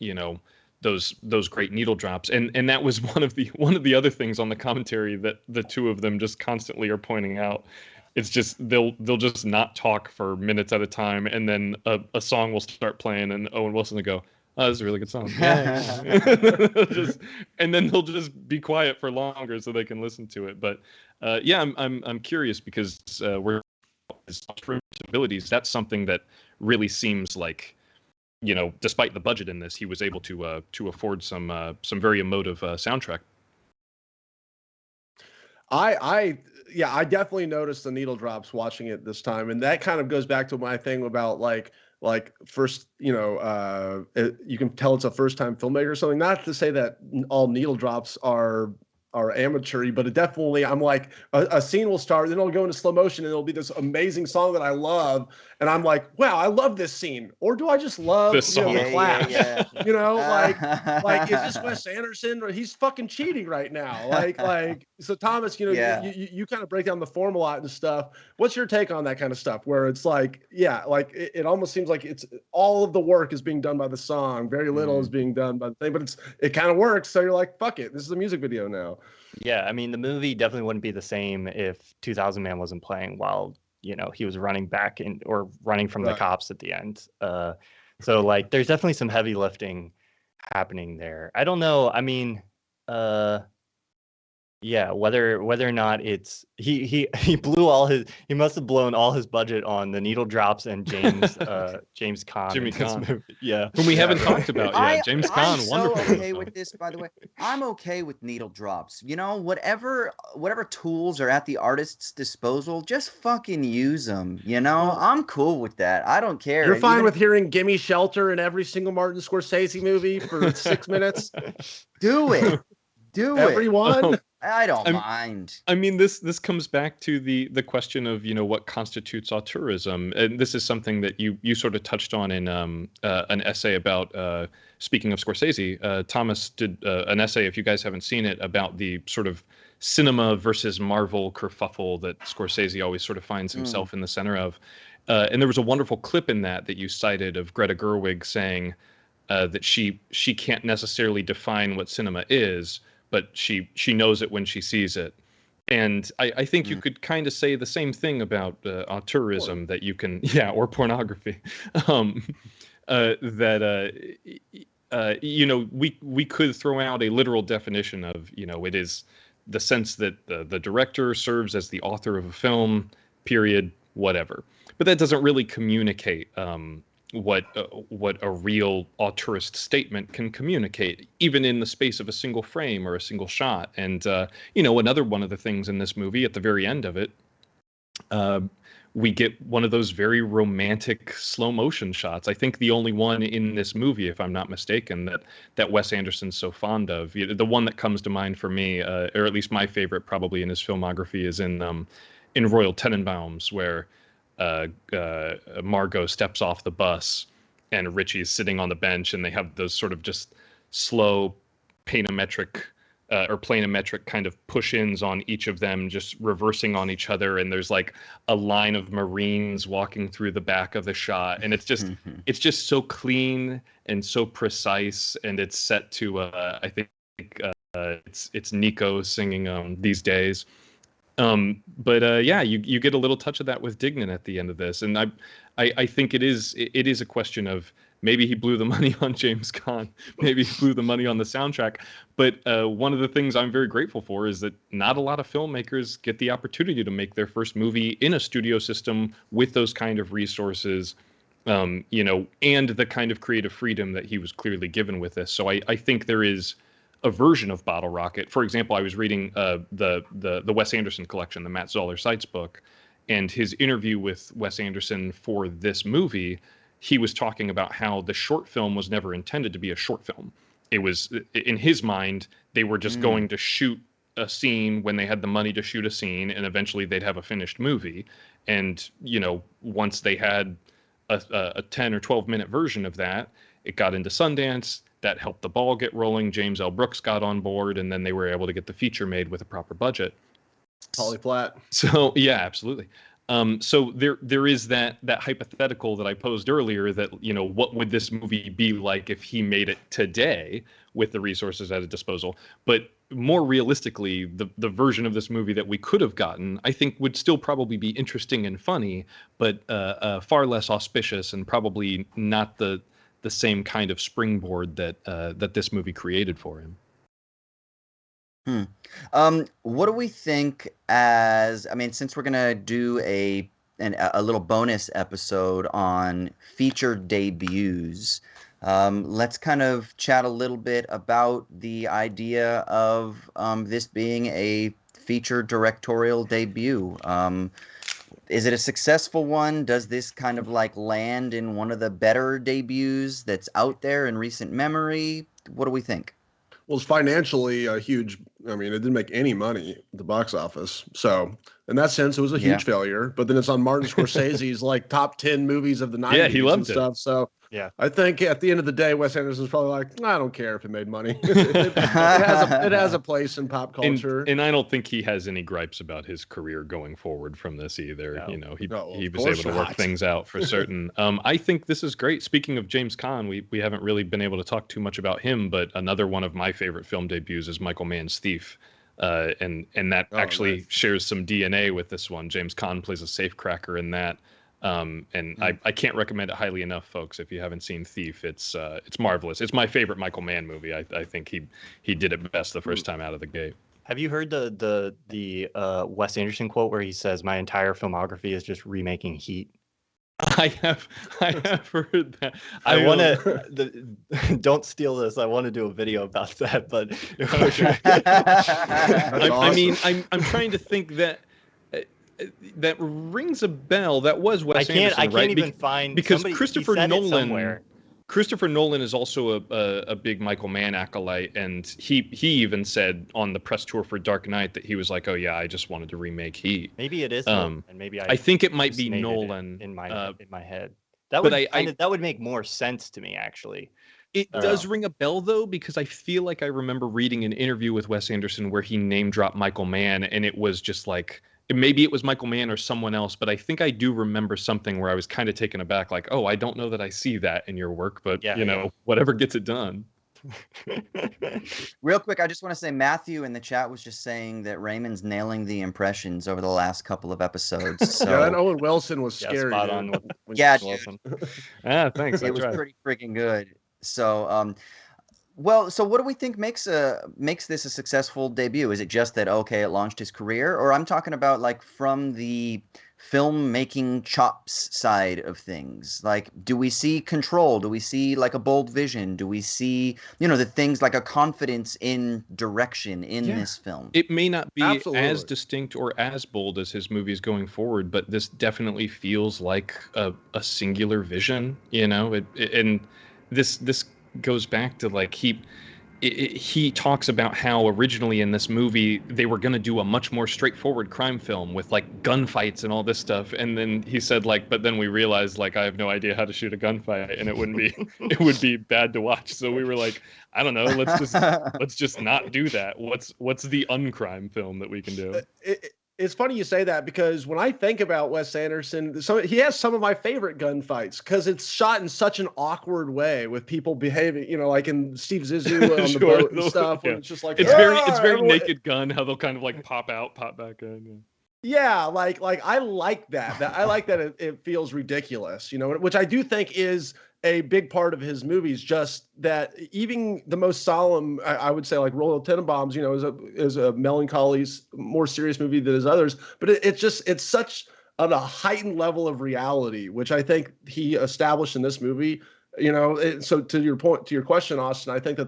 those great needle drops? And that was one of the other things on the commentary that the two of them just constantly are pointing out. It's just they'll just not talk for minutes at a time, and then a song will start playing, and Owen Wilson will go, "Oh, this is a really good song." And then they'll just be quiet for longer so they can listen to it. But I'm curious, because we're his abilities. That's something that really seems like, despite the budget in this, he was able to afford some very emotive soundtrack. I definitely noticed the needle drops watching it this time, and that kind of goes back to my thing about like first, you can tell it's a first time filmmaker or something. Not to say that all needle drops are amateur-y, but it definitely, I'm like, a scene will start, then it'll go into slow motion, and it'll be this amazing song that I love, and I'm like, wow, I love this scene. Or do I just love the clash? Yeah. Like is this Wes Anderson, or he's fucking cheating right now? Like so Thomas, you kind of break down the form a lot and stuff. What's your take on that kind of stuff, where it's like, it almost seems like it's all of the work is being done by the song, very little is being done by the thing, but it kind of works, so you're like, fuck it, this is a music video now. Yeah, I mean, the movie definitely wouldn't be the same if 2000 Man wasn't playing while, he was running back or running from the cops at the end. So like, there's definitely some heavy lifting happening there. I don't know. I mean, yeah, whether or not it's he blew all his he must have blown all his budget on the needle drops and James Caan Jimmy in this Caan. movie. Yeah. Whom we haven't right. talked about yet. James I'm Caan, so wonderful. in the okay film. with this, by the way. I'm okay with needle drops. You know, whatever tools are at the artist's disposal, just fucking use them. You know, Well, I'm cool with that. I don't care. You're fine Even with hearing "Gimme Shelter" in every single Martin Scorsese movie for 6 minutes? do it. Do it. Everyone? I don't I'm- mind. I mean, this comes back to the question of, you know, what constitutes auteurism, and this is something that you sort of touched on in an essay about. Speaking of Scorsese, Thomas did an essay, if you guys haven't seen it, about the sort of cinema versus Marvel kerfuffle that Scorsese always sort of finds himself in the center of. And there was a wonderful clip in that you cited of Greta Gerwig saying that she can't necessarily define what cinema is, but she knows it when she sees it. And I think you could kind of say the same thing about auteurism, that you can, or pornography, you know, we could throw out a literal definition of, you know, it is the sense that the director serves as the author of a film, period, whatever. But that doesn't really communicate what a real auteurist statement can communicate, even in the space of a single frame or a single shot. And you know, another one of the things in this movie, at the very end of it, we get one of those very romantic slow motion shots. I think the only one in this movie, if I'm not mistaken, that Wes Anderson's so fond of. The one that comes to mind for me, or at least my favorite probably in his filmography, is in Royal Tenenbaums, where Margot steps off the bus and Richie's sitting on the bench, and they have those sort of just slow planometric kind of push-ins on each of them, just reversing on each other, and there's like a line of Marines walking through the back of the shot, and it's just so clean and so precise, and it's set to I think it's Nico singing These Days. But you get a little touch of that with Dignan at the end of this, and I think it is a question of maybe he blew the money on James Caan, maybe he blew the money on the soundtrack. But one of the things I'm very grateful for is that not a lot of filmmakers get the opportunity to make their first movie in a studio system with those kind of resources, you know, and the kind of creative freedom that he was clearly given with this. So I think there is a version of Bottle Rocket. For example, I was reading the Wes Anderson collection, the Matt Zoller Seitz book, and his interview with Wes Anderson for this movie. He was talking about how the short film was never intended to be a short film. It was, in his mind, they were just going to shoot a scene when they had the money to shoot a scene, and eventually they'd have a finished movie. And, you know, once they had a 10 or 12 minute version of that, it got into Sundance. That helped the ball get rolling. James L. Brooks got on board, and then they were able to get the feature made with a proper budget. Polly Platt. So yeah, absolutely. So there is that hypothetical that I posed earlier, that, you know, what would this movie be like if he made it today with the resources at his disposal? But more realistically, the version of this movie that we could have gotten, I think, would still probably be interesting and funny, but far less auspicious, and probably not the same kind of springboard that this movie created for him. What do we think since we're gonna do a little bonus episode on feature debuts, let's kind of chat a little bit about the idea of this being a feature directorial debut. Is it a successful one? Does this kind of like land in one of the better debuts that's out there in recent memory? What do we think? Well, it's financially a huge. I mean, it didn't make any money at the box office, so in that sense, it was a huge failure. But then it's on Martin Scorsese's like top 10 movies of the 90s. Yeah, he loved and stuff. So yeah, I think at the end of the day, Wes Anderson's probably like, I don't care if it made money. it has a place in pop culture, and I don't think he has any gripes about his career going forward from this either. No. You know, he was course able to work not. things out for certain. I think this is great. Speaking of James Caan, we haven't really been able to talk too much about him, but another one of my favorite film debuts is Michael Mann's Thief. And that actually shares some DNA with this one. James Caan plays a safecracker in that. And I can't recommend it highly enough, folks. If you haven't seen Thief, it's marvelous. It's my favorite Michael Mann movie. I think he did it best the first time out of the gate. Have you heard the Wes Anderson quote where he says, "My entire filmography is just remaking Heat"? I have heard that. I want to don't steal this. I want to do a video about that, but I mean, I'm trying to think that that rings a bell. That was Wes Anderson, I can't even find, because Christopher Nolan is also a big Michael Mann acolyte, and he even said on the press tour for Dark Knight that he was like, "Oh yeah, I just wanted to remake Heat." Maybe it is Nolan, and maybe I think it might be Nolan in my head. That would that would make more sense to me, actually. It does ring a bell, though, because I feel like I remember reading an interview with Wes Anderson where he name dropped Michael Mann, and it was just like, maybe it was Michael Mann or someone else, but I think I do remember something where I was kind of taken aback, like, oh, I don't know that I see that in your work, but whatever gets it done. Real quick, I just want to say Matthew in the chat was just saying that Raymond's nailing the impressions over the last couple of episodes. So. Yeah, and Owen Wilson was scary. Spot on with Wilson. Thanks. It was pretty freaking good. So, well, so what do we think makes this a successful debut? Is it just that, okay, it launched his career? Or I'm talking about like from the filmmaking chops side of things. Like, do we see control? Do we see like a bold vision? Do we see, the things like a confidence in direction in this film? It may not be as distinct or as bold as his movies going forward, but this definitely feels like a singular vision, and this goes back to like he talks about how originally in this movie they were going to do a much more straightforward crime film with like gunfights and all this stuff, and then he said like, but then we realized like I have no idea how to shoot a gunfight and it would be bad to watch, so we were like, I don't know, let's just not do that. What's the uncrime film that we can do? It's funny you say that, because when I think about Wes Anderson, he has some of my favorite gunfights because it's shot in such an awkward way with people behaving, like in Steve Zissou on the boat and stuff. Yeah. It's just like it's very Naked Gun, how they'll kind of like pop out, pop back in. Yeah, like I like that. I like that it feels ridiculous, which I do think is a big part of his movies. Just that even the most solemn, I would say, like Royal Tenenbaums, is a melancholy, more serious movie than his others. But it's such a heightened level of reality, which I think he established in this movie. So to your point, to your question, Austin, I think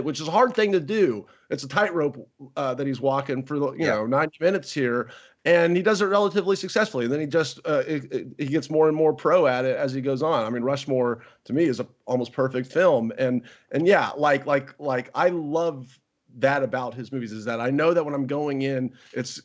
which is a hard thing to do. It's a tightrope that he's walking for 90 minutes here. And he does it relatively successfully. And then he just he gets more and more pro at it as he goes on. I mean, Rushmore to me is a almost perfect film. And yeah, like I love that about his movies, is that I know that when I'm going in, it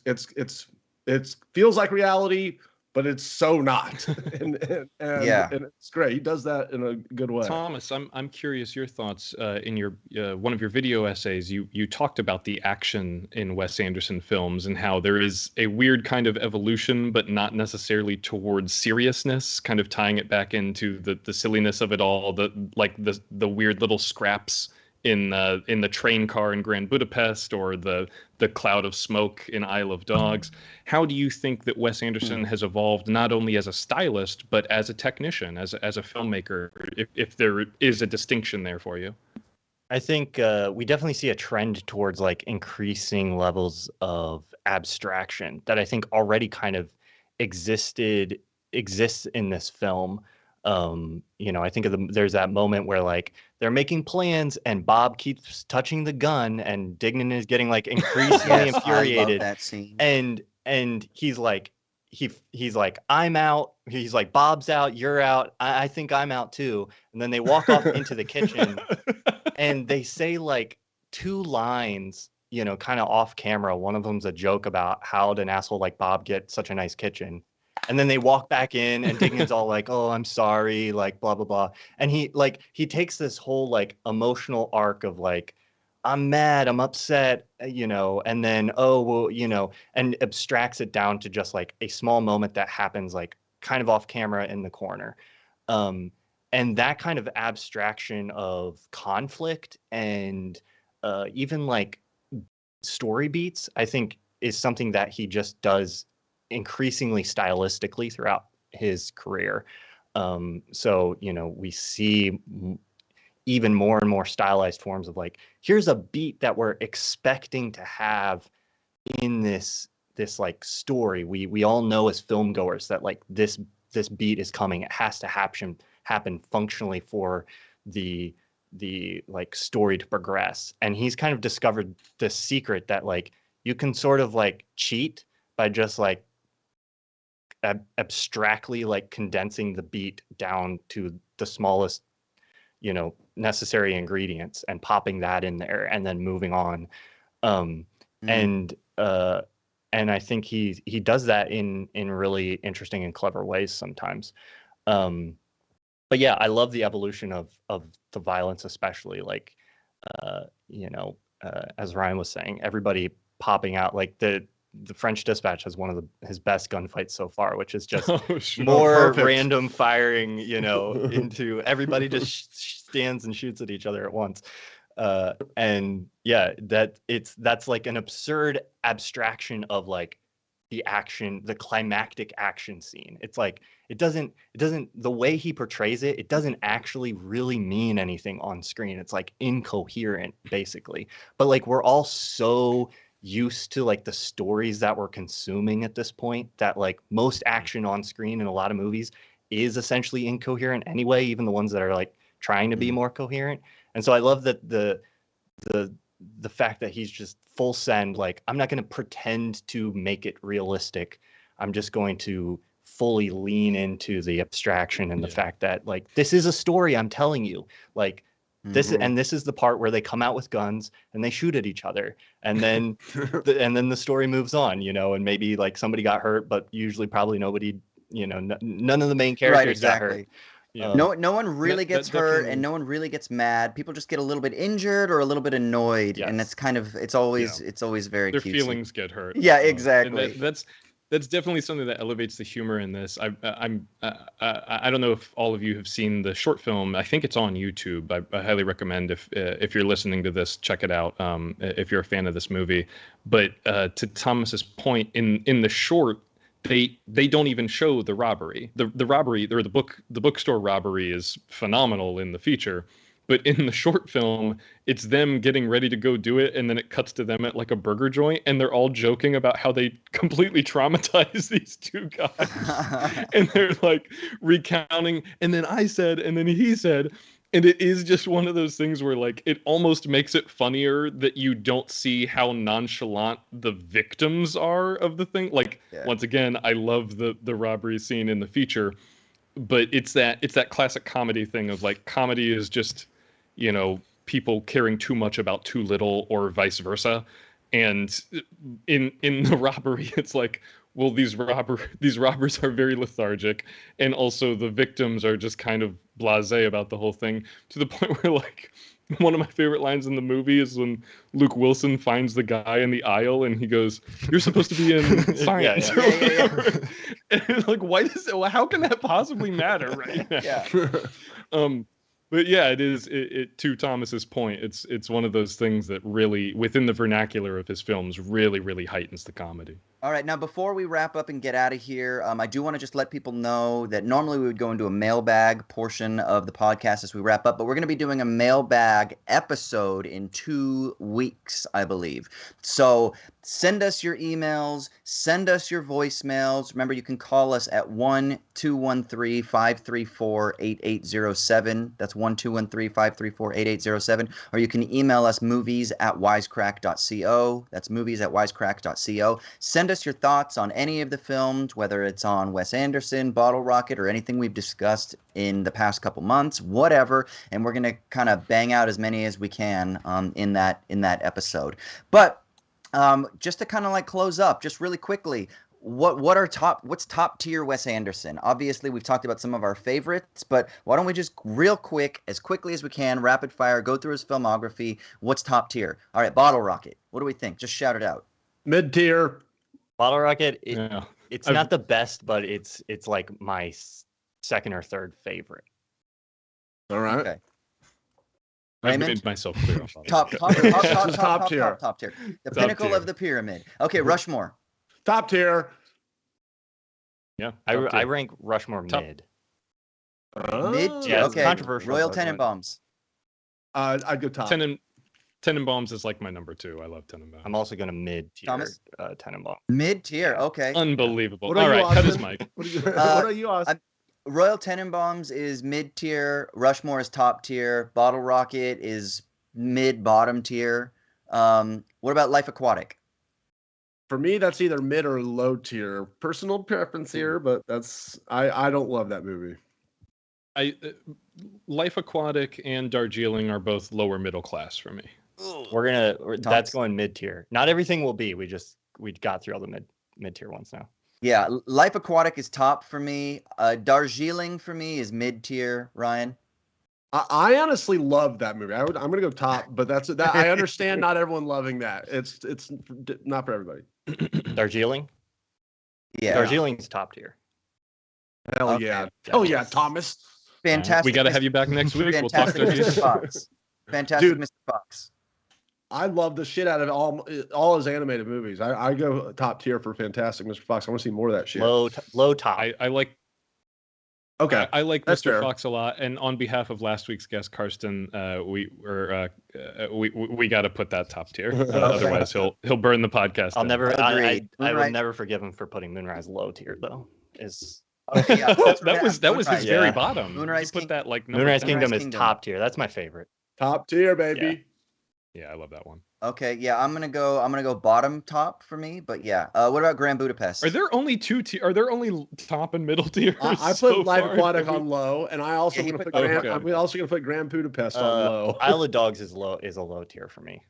feels like reality, but it's so not. and it's great. He does that in a good way. Thomas, I'm curious your thoughts. In your one of your video essays, you talked about the action in Wes Anderson films and how there is a weird kind of evolution, but not necessarily towards seriousness, kind of tying it back into the silliness of it all, the weird little scraps in the train car in Grand Budapest, or the cloud of smoke in Isle of Dogs. How do you think that Wes Anderson has evolved, not only as a stylist, but as a technician, as a filmmaker, if there is a distinction there for you? I think we definitely see a trend towards like increasing levels of abstraction that I think already kind of exists in this film. I think there's that moment where like they're making plans and Bob keeps touching the gun and Dignan is getting like increasingly infuriated. I love that scene. And he's like, he's like, I'm out. He's like, Bob's out, you're out. I think I'm out too. And then they walk off into the kitchen and they say like two lines, kind of off camera. One of them's a joke about how did an asshole like Bob get such a nice kitchen. And then they walk back in and Dignan's all like, oh, I'm sorry, like blah, blah, blah. And he takes this whole like emotional arc of like, I'm mad, I'm upset, and then, oh, well, and abstracts it down to just like a small moment that happens like kind of off camera in the corner. And that kind of abstraction of conflict and even like story beats, I think is something that he just does increasingly stylistically throughout his career. So, you know, we see even more and more stylized forms of like, here's a beat that we're expecting to have in this like story. We all know as film goers that like this beat is coming. It has to happen functionally for the like story to progress. And he's kind of discovered the secret that like you can sort of like cheat by just like abstractly like condensing the beat down to the smallest, you know, necessary ingredients and popping that in there and then moving on. And I think he does that in really interesting and clever ways sometimes. But yeah, I love the evolution of the violence, especially like, you know, as Ryan was saying, everybody popping out. Like the French Dispatch has one of his best gunfights so far, which is just more random firing, you know, into everybody just stands and shoots at each other at once. And yeah, that's like an absurd abstraction of like the action, the climactic action scene. It's like it doesn't the way he portrays it, it doesn't actually really mean anything on screen. It's like incoherent basically. But like we're all so used to like the stories that we're consuming at this point that like most action on screen in a lot of movies is essentially incoherent anyway, even the ones that are like trying to be more coherent. And so I love that the fact that he's just full send, like, I'm not going to pretend to make it realistic. I'm just going to fully lean into the abstraction and the fact that like, this is a story I'm telling you, like this is the part where they come out with guns and they shoot at each other. And then, and then the story moves on, you know, and maybe like somebody got hurt, but usually probably nobody, you know, none of the main characters got hurt. Yeah. No one really gets hurt and no one really gets mad. People just get a little bit injured or a little bit annoyed, and it's kind of it's always very their cutesy. Feelings get hurt. Yeah, exactly. And that's definitely something that elevates the humor in this. I don't know if all of you have seen the short film. I think it's on YouTube. I highly recommend if you're listening to this, check it out. If you're a fan of this movie, but to Thomas's point, in the short, they don't even show the robbery. The robbery or the bookstore robbery is phenomenal in the feature, but in the short film, it's them getting ready to go do it, and then it cuts to them at like a burger joint, and they're all joking about how they completely traumatized these two guys, and they're like recounting, and then I said, and then he said. And it is just one of those things where, like, it almost makes it funnier that you don't see how nonchalant the victims are of the thing. Like, once again, I love the robbery scene in the feature, but it's that classic comedy thing of, like, comedy is just, you know, people caring too much about too little or vice versa. And in the robbery, it's like, well, these robbers are very lethargic, and also the victims are just kind of blasé about the whole thing, to the point where, like, one of my favorite lines in the movie is when Luke Wilson finds the guy in the aisle and he goes, "You're supposed to be in science." And like, how can that possibly matter right now? But yeah, it is. To Thomas's point, it's one of those things that really, within the vernacular of his films, really heightens the comedy. All right, now before we wrap up and get out of here, I do want to just let people know that normally we would go into a mailbag portion of the podcast as we wrap up, but we're going to be doing a mailbag episode in 2 weeks, I believe. So send us your emails, send us your voicemails. Remember, you can call us at 1-213-534-8807. That's 1-213-534-8807. Or you can email us movies@wisecrack.co. That's movies@wisecrack.co. Send us your thoughts on any of the films, whether it's on Wes Anderson, Bottle Rocket, or anything we've discussed in the past couple months, whatever. And we're going to kind of bang out as many as we can in that episode. But just to kind of like close up, just really quickly, what's top tier Wes Anderson? Obviously, we've talked about some of our favorites, but why don't we just real quick, as quickly as we can, rapid fire, go through his filmography. What's top tier? All right, Bottle Rocket. What do we think? Just shout it out. Mid tier. Bottle Rocket. It's not the best, but it's like my second or third favorite. All right. Okay. Raymond? I've made myself clear. Top tier. The pinnacle of the pyramid. Okay, Rushmore. Top tier. Yeah, I rank Rushmore Top. mid. Mid tier. Yeah, it's Okay. controversial, Royal but- Tenenbaums. I'd go top. Tenenbaums is like my number 2. I love Tenenbaums. I'm also going to mid tier Thomas? Tenenbaum. Mid tier. Yeah. Okay. Unbelievable. What All are you, right, cut his Austin? mic. What are you, Austin? Royal Tenenbaums is mid tier. Rushmore is top tier. Bottle Rocket is mid bottom tier. What about Life Aquatic? For me, that's either mid or low tier. Personal preference here, but I don't love that movie. Life Aquatic and Darjeeling are both lower middle class for me. That's going mid tier. Not everything will be. We got through all the mid tier ones now. Yeah, Life Aquatic is top for me. Darjeeling for me is mid tier. Ryan. I honestly love that movie. I'm gonna go top, but I understand not everyone loving that. It's not for everybody. Darjeeling. Yeah. Darjeeling's top tier. Hell Okay. yeah. Hell yeah, Thomas. Fantastic. We got to have you back next week. We'll talk Fantastic Mr. Darjeeling. Fox. Fantastic Dude. Mr. Fox. I love the shit out of all his animated movies. I go top tier for Fantastic Mr. Fox. I want to see more of that shit. Low top. I like. Okay. I like That's Mr. fair. Fox a lot, and on behalf of last week's guest Karsten, we got to put that top tier. Otherwise, he'll burn the podcast. I'll down. never. Agreed. I will Moonrise- never forgive him for putting Moonrise low tier though. Okay, yeah, that was his Moonrise. very Yeah. bottom. Moonrise He put that like number Moonrise 10. Kingdom is Kingdom. top tier. That's my favorite. Top tier, baby. Yeah, I love that one. Okay, yeah, I'm gonna go bottom top for me, but yeah. What about Grand Budapest? Are there only Are there only top and middle tiers? I put so Life far? Aquatic on low, and I also Yeah, he gonna put put Grand- I'm also gonna put Grand Budapest on low. Isle of Dogs is a low tier for me.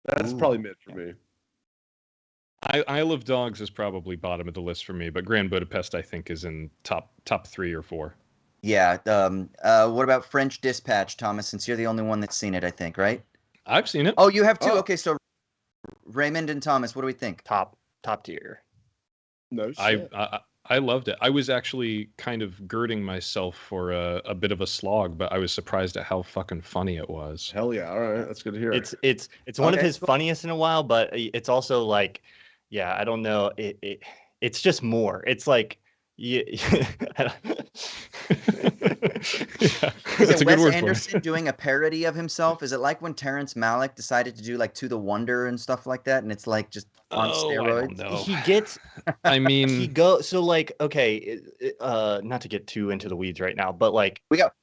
That's probably mid for me. Isle of Dogs is probably bottom of the list for me, but Grand Budapest I think is in top 3 or 4. Yeah. What about French Dispatch, Thomas? Since you're the only one that's seen it, I think, right? I've seen it. Oh, you have too. Oh. Okay, so Raymond and Thomas, what do we think? Top tier. No shit. I loved it. I was actually kind of girding myself for a bit of a slog, but I was surprised at how fucking funny it was. Hell yeah. All right. That's good to hear. It's one of Okay, his funniest in a while, but it's also like, yeah, I don't know. It's just more. It's like, yeah. Is That's it a good Wes word Anderson for it. doing a parody of himself? Is it like when Terrence Malick decided to do like To the Wonder and stuff like that, and it's like just on I steroids? don't know. He gets I mean, he go so like okay, not to get too into the weeds right now, but like We got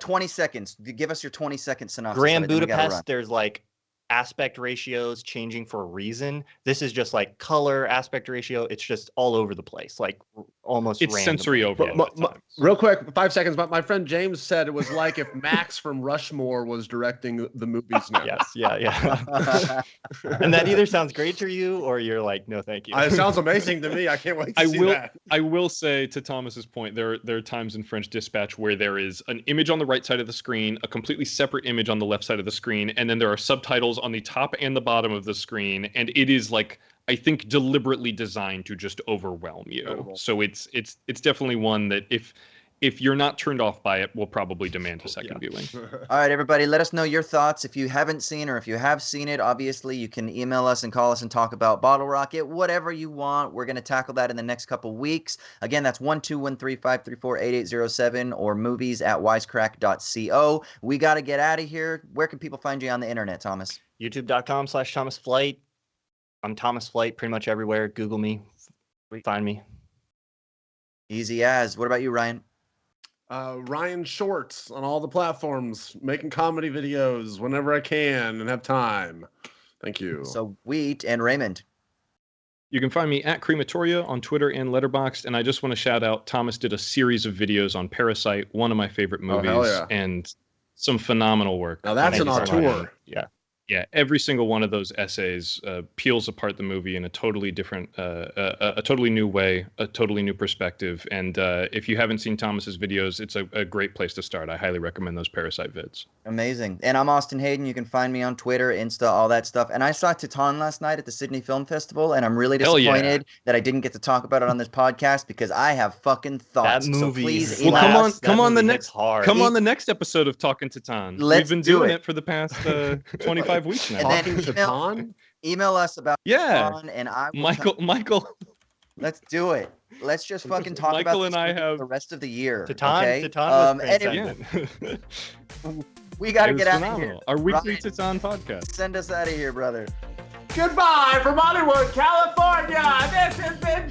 20 seconds. Give us your 20-second synopsis. Grand of it, then we gotta run. Budapest, there's like aspect ratios changing for a reason. This is just like color aspect ratio. It's just all over the place, like almost it's randomly. sensory overload. at times. Real quick, 5 seconds. My friend James said it was like if Max from Rushmore was directing the movies now. Yes, yeah. And that either sounds great to you or you're like, no, thank you. It sounds amazing to me. I can't wait to see that. I will say to Thomas's point, there are times in French Dispatch where there is an image on the right side of the screen, a completely separate image on the left side of the screen, and then there are subtitles on the top and the bottom of the screen, and it is like I think deliberately designed to just overwhelm you. Incredible. So it's definitely one that if you're not turned off by it, will probably demand a second viewing. All right, everybody, let us know your thoughts. If you haven't seen or if you have seen it, obviously you can email us and call us and talk about Bottle Rocket, whatever you want. We're going to tackle that in the next couple weeks. Again, that's 12135348807 or movies@wisecrack.co. We got to get out of here. Where can people find you on the internet, Thomas? YouTube.com/Thomas Flight. I'm Thomas Flight pretty much everywhere. Google me. Find me. Easy as. What about you, Ryan? Ryan Shorts on all the platforms, making comedy videos whenever I can and have time. Thank you. Sweet. And Raymond? You can find me at Crematoria on Twitter and Letterboxd, and I just want to shout out Thomas did a series of videos on Parasite, one of my favorite movies, hell yeah. and some phenomenal work. Now that's an Thank you so much. auteur. Yeah, every single one of those essays peels apart the movie in a totally different, a totally new way, a totally new perspective. And if you haven't seen Thomas's videos, it's a great place to start. I highly recommend those Parasite vids. Amazing. And I'm Austin Hayden. You can find me on Twitter, Insta, all that stuff. And I saw Titan last night at the Sydney Film Festival, and I'm really Hell yeah. disappointed that I didn't get to talk about it on this podcast because I have fucking thoughts. That movie. So please Well, email come on, the movie next hits hard. Come on the next episode of Talking Titan. Let's We've been do doing it. it for the past 25 weeks now. And then Talking to Ton? email us about Yeah. Titan, and I will Michael Let's do it. Let's just fucking talk Michael about and this I movie have the rest of the year. Titan Okay. was transcendent. Yeah. We got to It was get out of phenomenal. here. Our weekly Ryan, Titan podcast. send us out of here, brother. Goodbye from Hollywood, California. This has been